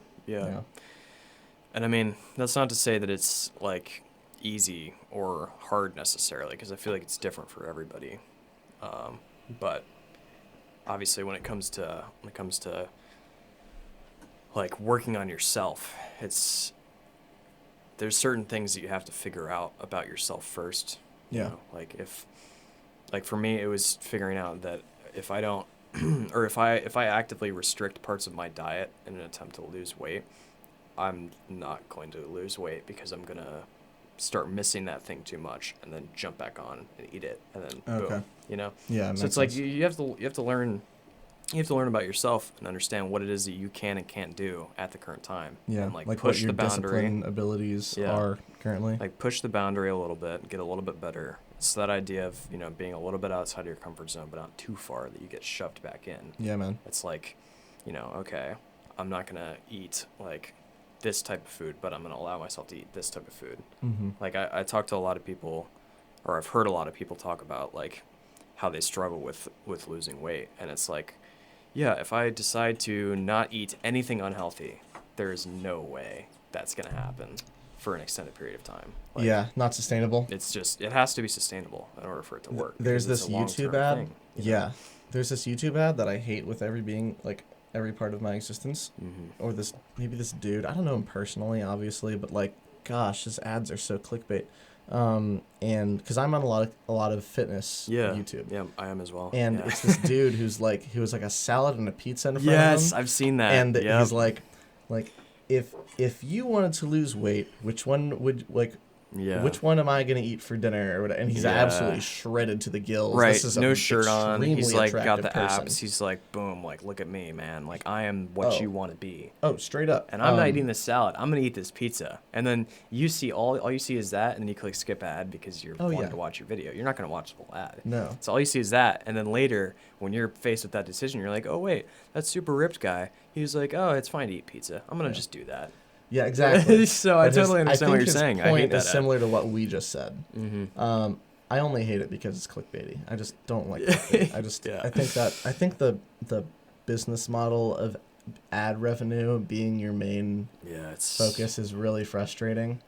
[SPEAKER 2] And I mean, that's not to say that it's like easy or hard necessarily, because I feel like it's different for everybody. But obviously, when it comes to like working on yourself, there's certain things that you have to figure out about yourself first. You
[SPEAKER 1] Yeah.
[SPEAKER 2] know, like for me, it was figuring out that if I don't, or if I actively restrict parts of my diet in an attempt to lose weight, I'm not going to lose weight because I'm gonna start missing that thing too much and then jump back on and eat it and then boom, you know.
[SPEAKER 1] Yeah.
[SPEAKER 2] So it's like you have to learn about yourself and understand what it is that you can and can't do at the current time.
[SPEAKER 1] Yeah.
[SPEAKER 2] And like
[SPEAKER 1] what
[SPEAKER 2] push
[SPEAKER 1] your
[SPEAKER 2] the boundary.
[SPEAKER 1] discipline abilities
[SPEAKER 2] Yeah.
[SPEAKER 1] are currently.
[SPEAKER 2] Like push the boundary a little bit, get a little bit better. It's that idea of, you know, being a little bit outside of your comfort zone, but not too far that you get shoved back in.
[SPEAKER 1] Yeah, man.
[SPEAKER 2] It's like, you know, okay, I'm not gonna eat like this type of food, but I'm gonna allow myself to eat this type of food.
[SPEAKER 1] Mm-hmm.
[SPEAKER 2] Like I talk to a lot of people, or I've heard a lot of people talk about like how they struggle with losing weight, and it's like, yeah, if I decide to not eat anything unhealthy, there is no way that's gonna happen for an extended period of time. Like,
[SPEAKER 1] Yeah, not sustainable.
[SPEAKER 2] it's just, it has to be sustainable in order for it to work.
[SPEAKER 1] There's
[SPEAKER 2] because
[SPEAKER 1] this
[SPEAKER 2] it's a
[SPEAKER 1] YouTube
[SPEAKER 2] long-term
[SPEAKER 1] ad.
[SPEAKER 2] thing, you know?
[SPEAKER 1] Yeah. There's this YouTube ad that I hate with every part of my existence.
[SPEAKER 2] Mm-hmm.
[SPEAKER 1] Or maybe this dude. I don't know him personally, obviously, but like, gosh, his ads are so clickbait. And because I'm on a lot of fitness YouTube.
[SPEAKER 2] Yeah, I am as well.
[SPEAKER 1] And
[SPEAKER 2] yeah.
[SPEAKER 1] it's this dude who was like a salad and a pizza in front of him.
[SPEAKER 2] Yes, I've seen that.
[SPEAKER 1] And
[SPEAKER 2] Yep.
[SPEAKER 1] he's like, if you wanted to lose weight, which one would
[SPEAKER 2] Yeah.
[SPEAKER 1] which one am I gonna eat for dinner or whatever? And he's
[SPEAKER 2] Yeah.
[SPEAKER 1] absolutely shredded to the gills.
[SPEAKER 2] Right,
[SPEAKER 1] This is
[SPEAKER 2] no
[SPEAKER 1] an
[SPEAKER 2] shirt on. He's
[SPEAKER 1] extremely
[SPEAKER 2] like got
[SPEAKER 1] attractive
[SPEAKER 2] the
[SPEAKER 1] person.
[SPEAKER 2] abs. He's like, boom, like look at me, man. Like I am what
[SPEAKER 1] Oh.
[SPEAKER 2] you want to be.
[SPEAKER 1] Oh, straight up.
[SPEAKER 2] And I'm not eating this salad. I'm gonna eat this pizza. And then you see all you see is that, and then you click skip ad because you're wanting
[SPEAKER 1] yeah.
[SPEAKER 2] to watch your video. You're not gonna watch the whole ad.
[SPEAKER 1] No.
[SPEAKER 2] So all you see is that, and then later when you're faced with that decision, you're like, oh wait, that super ripped guy. He was like, oh, it's fine to eat pizza. I'm gonna just do that.
[SPEAKER 1] Yeah, exactly.
[SPEAKER 2] So I
[SPEAKER 1] But
[SPEAKER 2] totally understand what
[SPEAKER 1] think
[SPEAKER 2] you're
[SPEAKER 1] his
[SPEAKER 2] saying. I hate
[SPEAKER 1] point
[SPEAKER 2] that.
[SPEAKER 1] is similar to what we just said.
[SPEAKER 2] Mm-hmm.
[SPEAKER 1] I only hate it because it's clickbaity. I just don't like clickbait.
[SPEAKER 2] Yeah.
[SPEAKER 1] I think the business model of ad revenue being your main
[SPEAKER 2] Yeah, it's
[SPEAKER 1] focus is really frustrating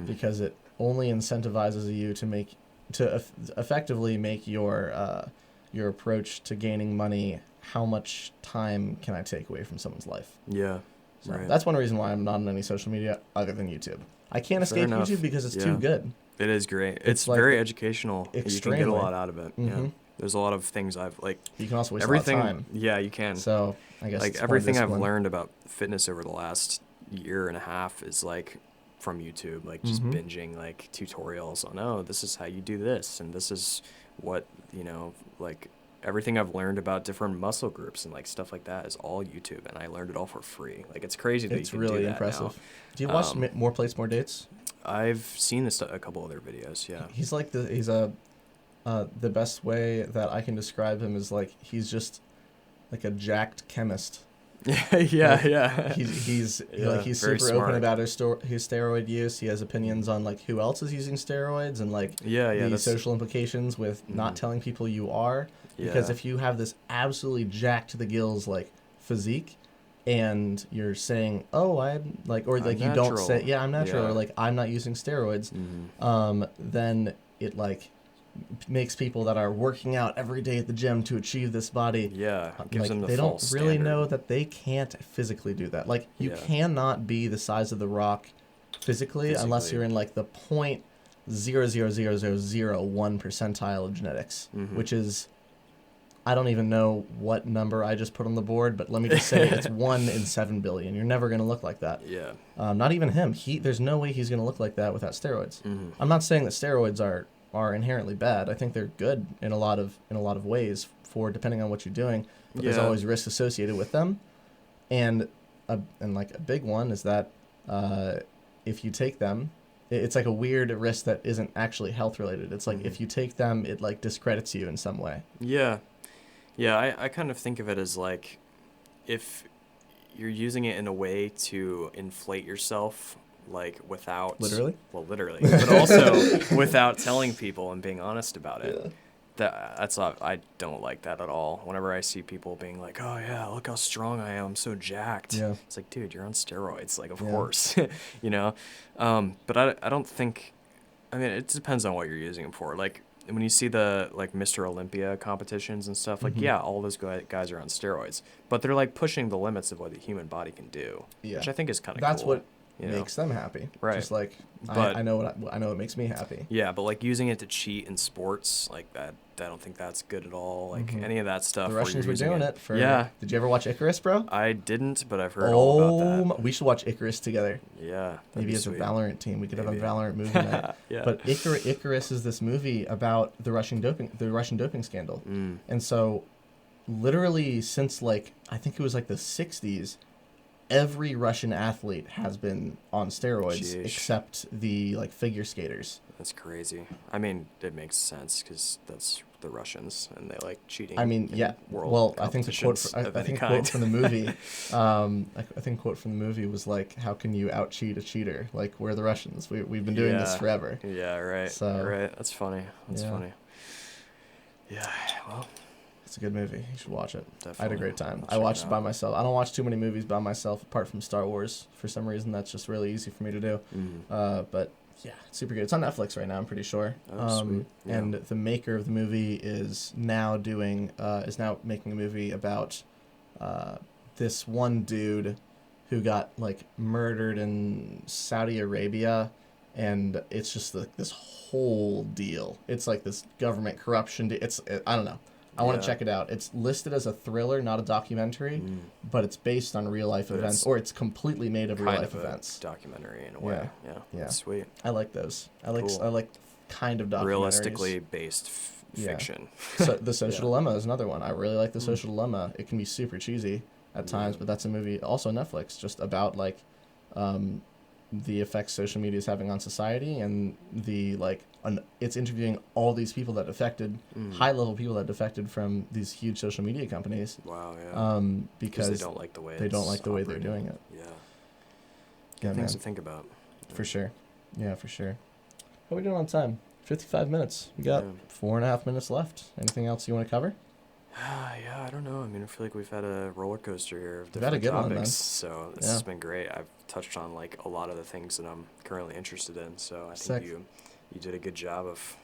[SPEAKER 1] because it only incentivizes you to effectively make your approach to gaining money. How much time can I take away from someone's life?
[SPEAKER 2] Yeah.
[SPEAKER 1] So
[SPEAKER 2] Right.
[SPEAKER 1] that's one reason why I'm not on any social media other than YouTube. I can't escape
[SPEAKER 2] enough.
[SPEAKER 1] YouTube because it's
[SPEAKER 2] Yeah.
[SPEAKER 1] too good.
[SPEAKER 2] It is great.
[SPEAKER 1] It's
[SPEAKER 2] It's
[SPEAKER 1] like
[SPEAKER 2] very educational. You can get a
[SPEAKER 1] extremely.
[SPEAKER 2] lot out of it. Yeah. There's a lot of things I've like.
[SPEAKER 1] You can also waste
[SPEAKER 2] Everything.
[SPEAKER 1] a lot of time.
[SPEAKER 2] Yeah, you can.
[SPEAKER 1] So I guess
[SPEAKER 2] Like
[SPEAKER 1] it's more
[SPEAKER 2] everything I've
[SPEAKER 1] discipline.
[SPEAKER 2] learned about fitness over the last year and a half is like from YouTube, like just binging like tutorials on, oh, this is how you do this, and this is what, like everything I've learned about different muscle groups and like stuff like that is all YouTube, and I learned it all for free. Like it's crazy that
[SPEAKER 1] It's
[SPEAKER 2] you can
[SPEAKER 1] really
[SPEAKER 2] do that
[SPEAKER 1] impressive.
[SPEAKER 2] now.
[SPEAKER 1] Do you watch More Plates, More Dates?
[SPEAKER 2] I've seen a couple other videos. Yeah.
[SPEAKER 1] He's like the best way that I can describe him is like he's just like a jacked chemist.
[SPEAKER 2] Yeah.
[SPEAKER 1] He's
[SPEAKER 2] very
[SPEAKER 1] super
[SPEAKER 2] smart.
[SPEAKER 1] open about his steroid use. He has opinions on like who else is using steroids and like the social implications with not telling people you are. Because if you have this absolutely jacked to the gills like physique, and you're saying, oh, I'm like, or like you don't say, yeah, I'm natural, or like I'm not using steroids, then it like makes people that are working out every day at the gym to achieve this body.
[SPEAKER 2] Yeah, gives them the
[SPEAKER 1] they don't
[SPEAKER 2] false
[SPEAKER 1] really
[SPEAKER 2] standard.
[SPEAKER 1] know that they can't physically do that. Like you cannot be the size of the rock physically unless you're in like the 0.00001 percentile of genetics, which is, I don't even know what number I just put on the board, but let me just say it's 1 in 7 billion. You're never going to look like that.
[SPEAKER 2] Yeah.
[SPEAKER 1] Not even him. There's no way he's going to look like that without steroids. I'm not saying that steroids are inherently bad. I think they're good in a lot of ways for depending on what you're doing. But there's always risk associated with them, and like a big one is that if you take them, it's like a weird risk that isn't actually health related. It's like if you take them, it like discredits you in some way.
[SPEAKER 2] Yeah. I kind of think of it as like if you're using it in a way to inflate yourself, like without literally, but also without telling people and being honest about it. Yeah. That's not, I don't like that at all. Whenever I see people being like, oh yeah, look how strong I am, I'm so jacked. Yeah. It's like, dude, you're on steroids. Like, of course, but I don't think, I mean, it depends on what you're using them for. Like when you see the like Mr. Olympia competitions and stuff, like, yeah, all those guys are on steroids, but they're like pushing the limits of what the human body can do, which I think is kind of cool.
[SPEAKER 1] That's what makes them happy. Right. Just like, I know what makes me happy.
[SPEAKER 2] Yeah, but like using it to cheat in sports, like that, I don't think that's good at all. Like any of that stuff. The Russians were doing it for.
[SPEAKER 1] Yeah. Did you ever watch Icarus, bro?
[SPEAKER 2] I didn't, but I've heard all about that.
[SPEAKER 1] We should watch Icarus together.
[SPEAKER 2] Yeah.
[SPEAKER 1] Maybe as a Valorant team, we could have a Valorant movie night. Yeah. But Icarus is this movie about the Russian doping scandal, and so literally since like I think it was like the 60s. Every Russian athlete has been on steroids except the like figure skaters.
[SPEAKER 2] That's crazy. I mean, it makes sense because that's the Russians and they like cheating.
[SPEAKER 1] I mean, yeah. Well, I think the quote. Quote from the movie. I think quote from the movie was like, "How can you out cheat a cheater? Like we're the Russians. We've been doing this forever."
[SPEAKER 2] Yeah. Right. So right. That's funny. That's funny. Yeah. Well.
[SPEAKER 1] It's a good movie. You should watch it.
[SPEAKER 2] Definitely.
[SPEAKER 1] I had a great time. I watched it by myself. I don't watch too many movies by myself apart from Star Wars. For some reason, that's just really easy for me to do. But yeah, it's super good. It's on Netflix right now, I'm pretty sure.
[SPEAKER 2] Oh, sweet. Yeah.
[SPEAKER 1] And the maker of the movie is now making a movie about this one dude who got like murdered in Saudi Arabia. And it's just this whole deal. It's like this government corruption. I don't know. I want to check it out. It's listed as a thriller, not a documentary, but it's based on real life events, or it's completely made of real life events.
[SPEAKER 2] Documentary in a way. Yeah. Sweet.
[SPEAKER 1] I like those. I like kind of documentaries.
[SPEAKER 2] Realistically based fiction.
[SPEAKER 1] So The Social Dilemma is another one. I really like The Social Dilemma. It can be super cheesy at times, but that's a movie also Netflix, just about like the effects social media is having on society, and it's interviewing all these people that defected, high-level people that defected from these huge social media companies.
[SPEAKER 2] Wow, yeah.
[SPEAKER 1] Because
[SPEAKER 2] they don't like the way
[SPEAKER 1] they're doing it.
[SPEAKER 2] Yeah.
[SPEAKER 1] Yeah,
[SPEAKER 2] things
[SPEAKER 1] man.
[SPEAKER 2] to think about.
[SPEAKER 1] For sure. Yeah, for sure. How are we doing on time? 55 minutes. We got
[SPEAKER 2] Yeah.
[SPEAKER 1] 4.5 minutes left. Anything else you want to cover?
[SPEAKER 2] Yeah, I don't know. I mean, I feel like we've had a roller coaster here of
[SPEAKER 1] We've had a
[SPEAKER 2] different
[SPEAKER 1] good one,
[SPEAKER 2] topics,
[SPEAKER 1] man.
[SPEAKER 2] so this
[SPEAKER 1] Yeah.
[SPEAKER 2] has been great. I've touched on like a lot of the things that I'm currently interested in, so I
[SPEAKER 1] Sick.
[SPEAKER 2] think you did a good job of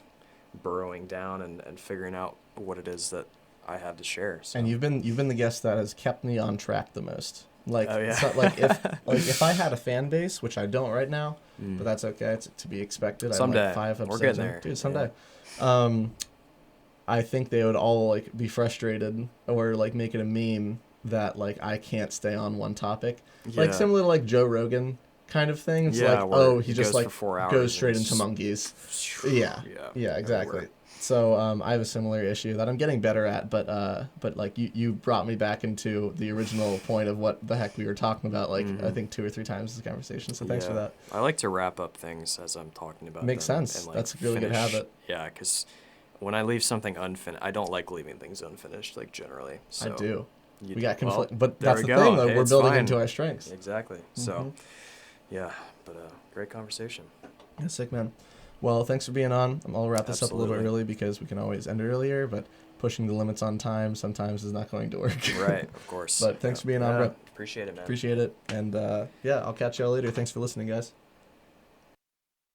[SPEAKER 2] burrowing down and figuring out what it is that I have to share. So.
[SPEAKER 1] And you've been the guest that has kept me on track the most. Like,
[SPEAKER 2] Oh, yeah.
[SPEAKER 1] so, like if I had a fan base, which I don't right now,
[SPEAKER 2] Mm.
[SPEAKER 1] but that's okay. It's to be expected.
[SPEAKER 2] Someday.
[SPEAKER 1] I'm like 5
[SPEAKER 2] We're
[SPEAKER 1] episodes
[SPEAKER 2] getting
[SPEAKER 1] in.
[SPEAKER 2] there.
[SPEAKER 1] Dude, someday. I think they would all like be frustrated or like make it a meme that like I can't stay on one topic. Like
[SPEAKER 2] Yeah.
[SPEAKER 1] similar to like Joe Rogan kind of thing. It's
[SPEAKER 2] Yeah,
[SPEAKER 1] like,
[SPEAKER 2] where
[SPEAKER 1] oh,
[SPEAKER 2] he
[SPEAKER 1] he just
[SPEAKER 2] goes
[SPEAKER 1] like
[SPEAKER 2] for 4 hours
[SPEAKER 1] goes
[SPEAKER 2] and
[SPEAKER 1] straight
[SPEAKER 2] it's
[SPEAKER 1] into monkeys. Yeah. Yeah, exactly.
[SPEAKER 2] everywhere.
[SPEAKER 1] So I have a similar issue that I'm getting better at, but like you brought me back into the original point of what the heck we were talking about, like I think 2 or 3 times this conversation. So thanks for that.
[SPEAKER 2] I like to wrap up things as I'm talking about
[SPEAKER 1] Makes
[SPEAKER 2] them
[SPEAKER 1] sense.
[SPEAKER 2] and, like,
[SPEAKER 1] That's a really good habit.
[SPEAKER 2] Yeah, because when I leave something unfinished, I don't like leaving things unfinished, like, generally. So
[SPEAKER 1] I do.
[SPEAKER 2] you
[SPEAKER 1] We got
[SPEAKER 2] well,
[SPEAKER 1] conflict, but
[SPEAKER 2] there
[SPEAKER 1] that's
[SPEAKER 2] we
[SPEAKER 1] the
[SPEAKER 2] go.
[SPEAKER 1] thing though.
[SPEAKER 2] Hey,
[SPEAKER 1] We're
[SPEAKER 2] it's
[SPEAKER 1] building
[SPEAKER 2] fine.
[SPEAKER 1] into our strengths.
[SPEAKER 2] Exactly. So, yeah, but great conversation.
[SPEAKER 1] Yeah, sick, man. Well, thanks for being on. I'll wrap this up a little bit
[SPEAKER 2] Absolutely.
[SPEAKER 1] early because we can always end earlier, but pushing the limits on time sometimes is not going to work.
[SPEAKER 2] Right, of course.
[SPEAKER 1] But thanks for being on, bro.
[SPEAKER 2] Appreciate it, man.
[SPEAKER 1] Appreciate it. And yeah, I'll catch y'all later. Thanks for listening, guys.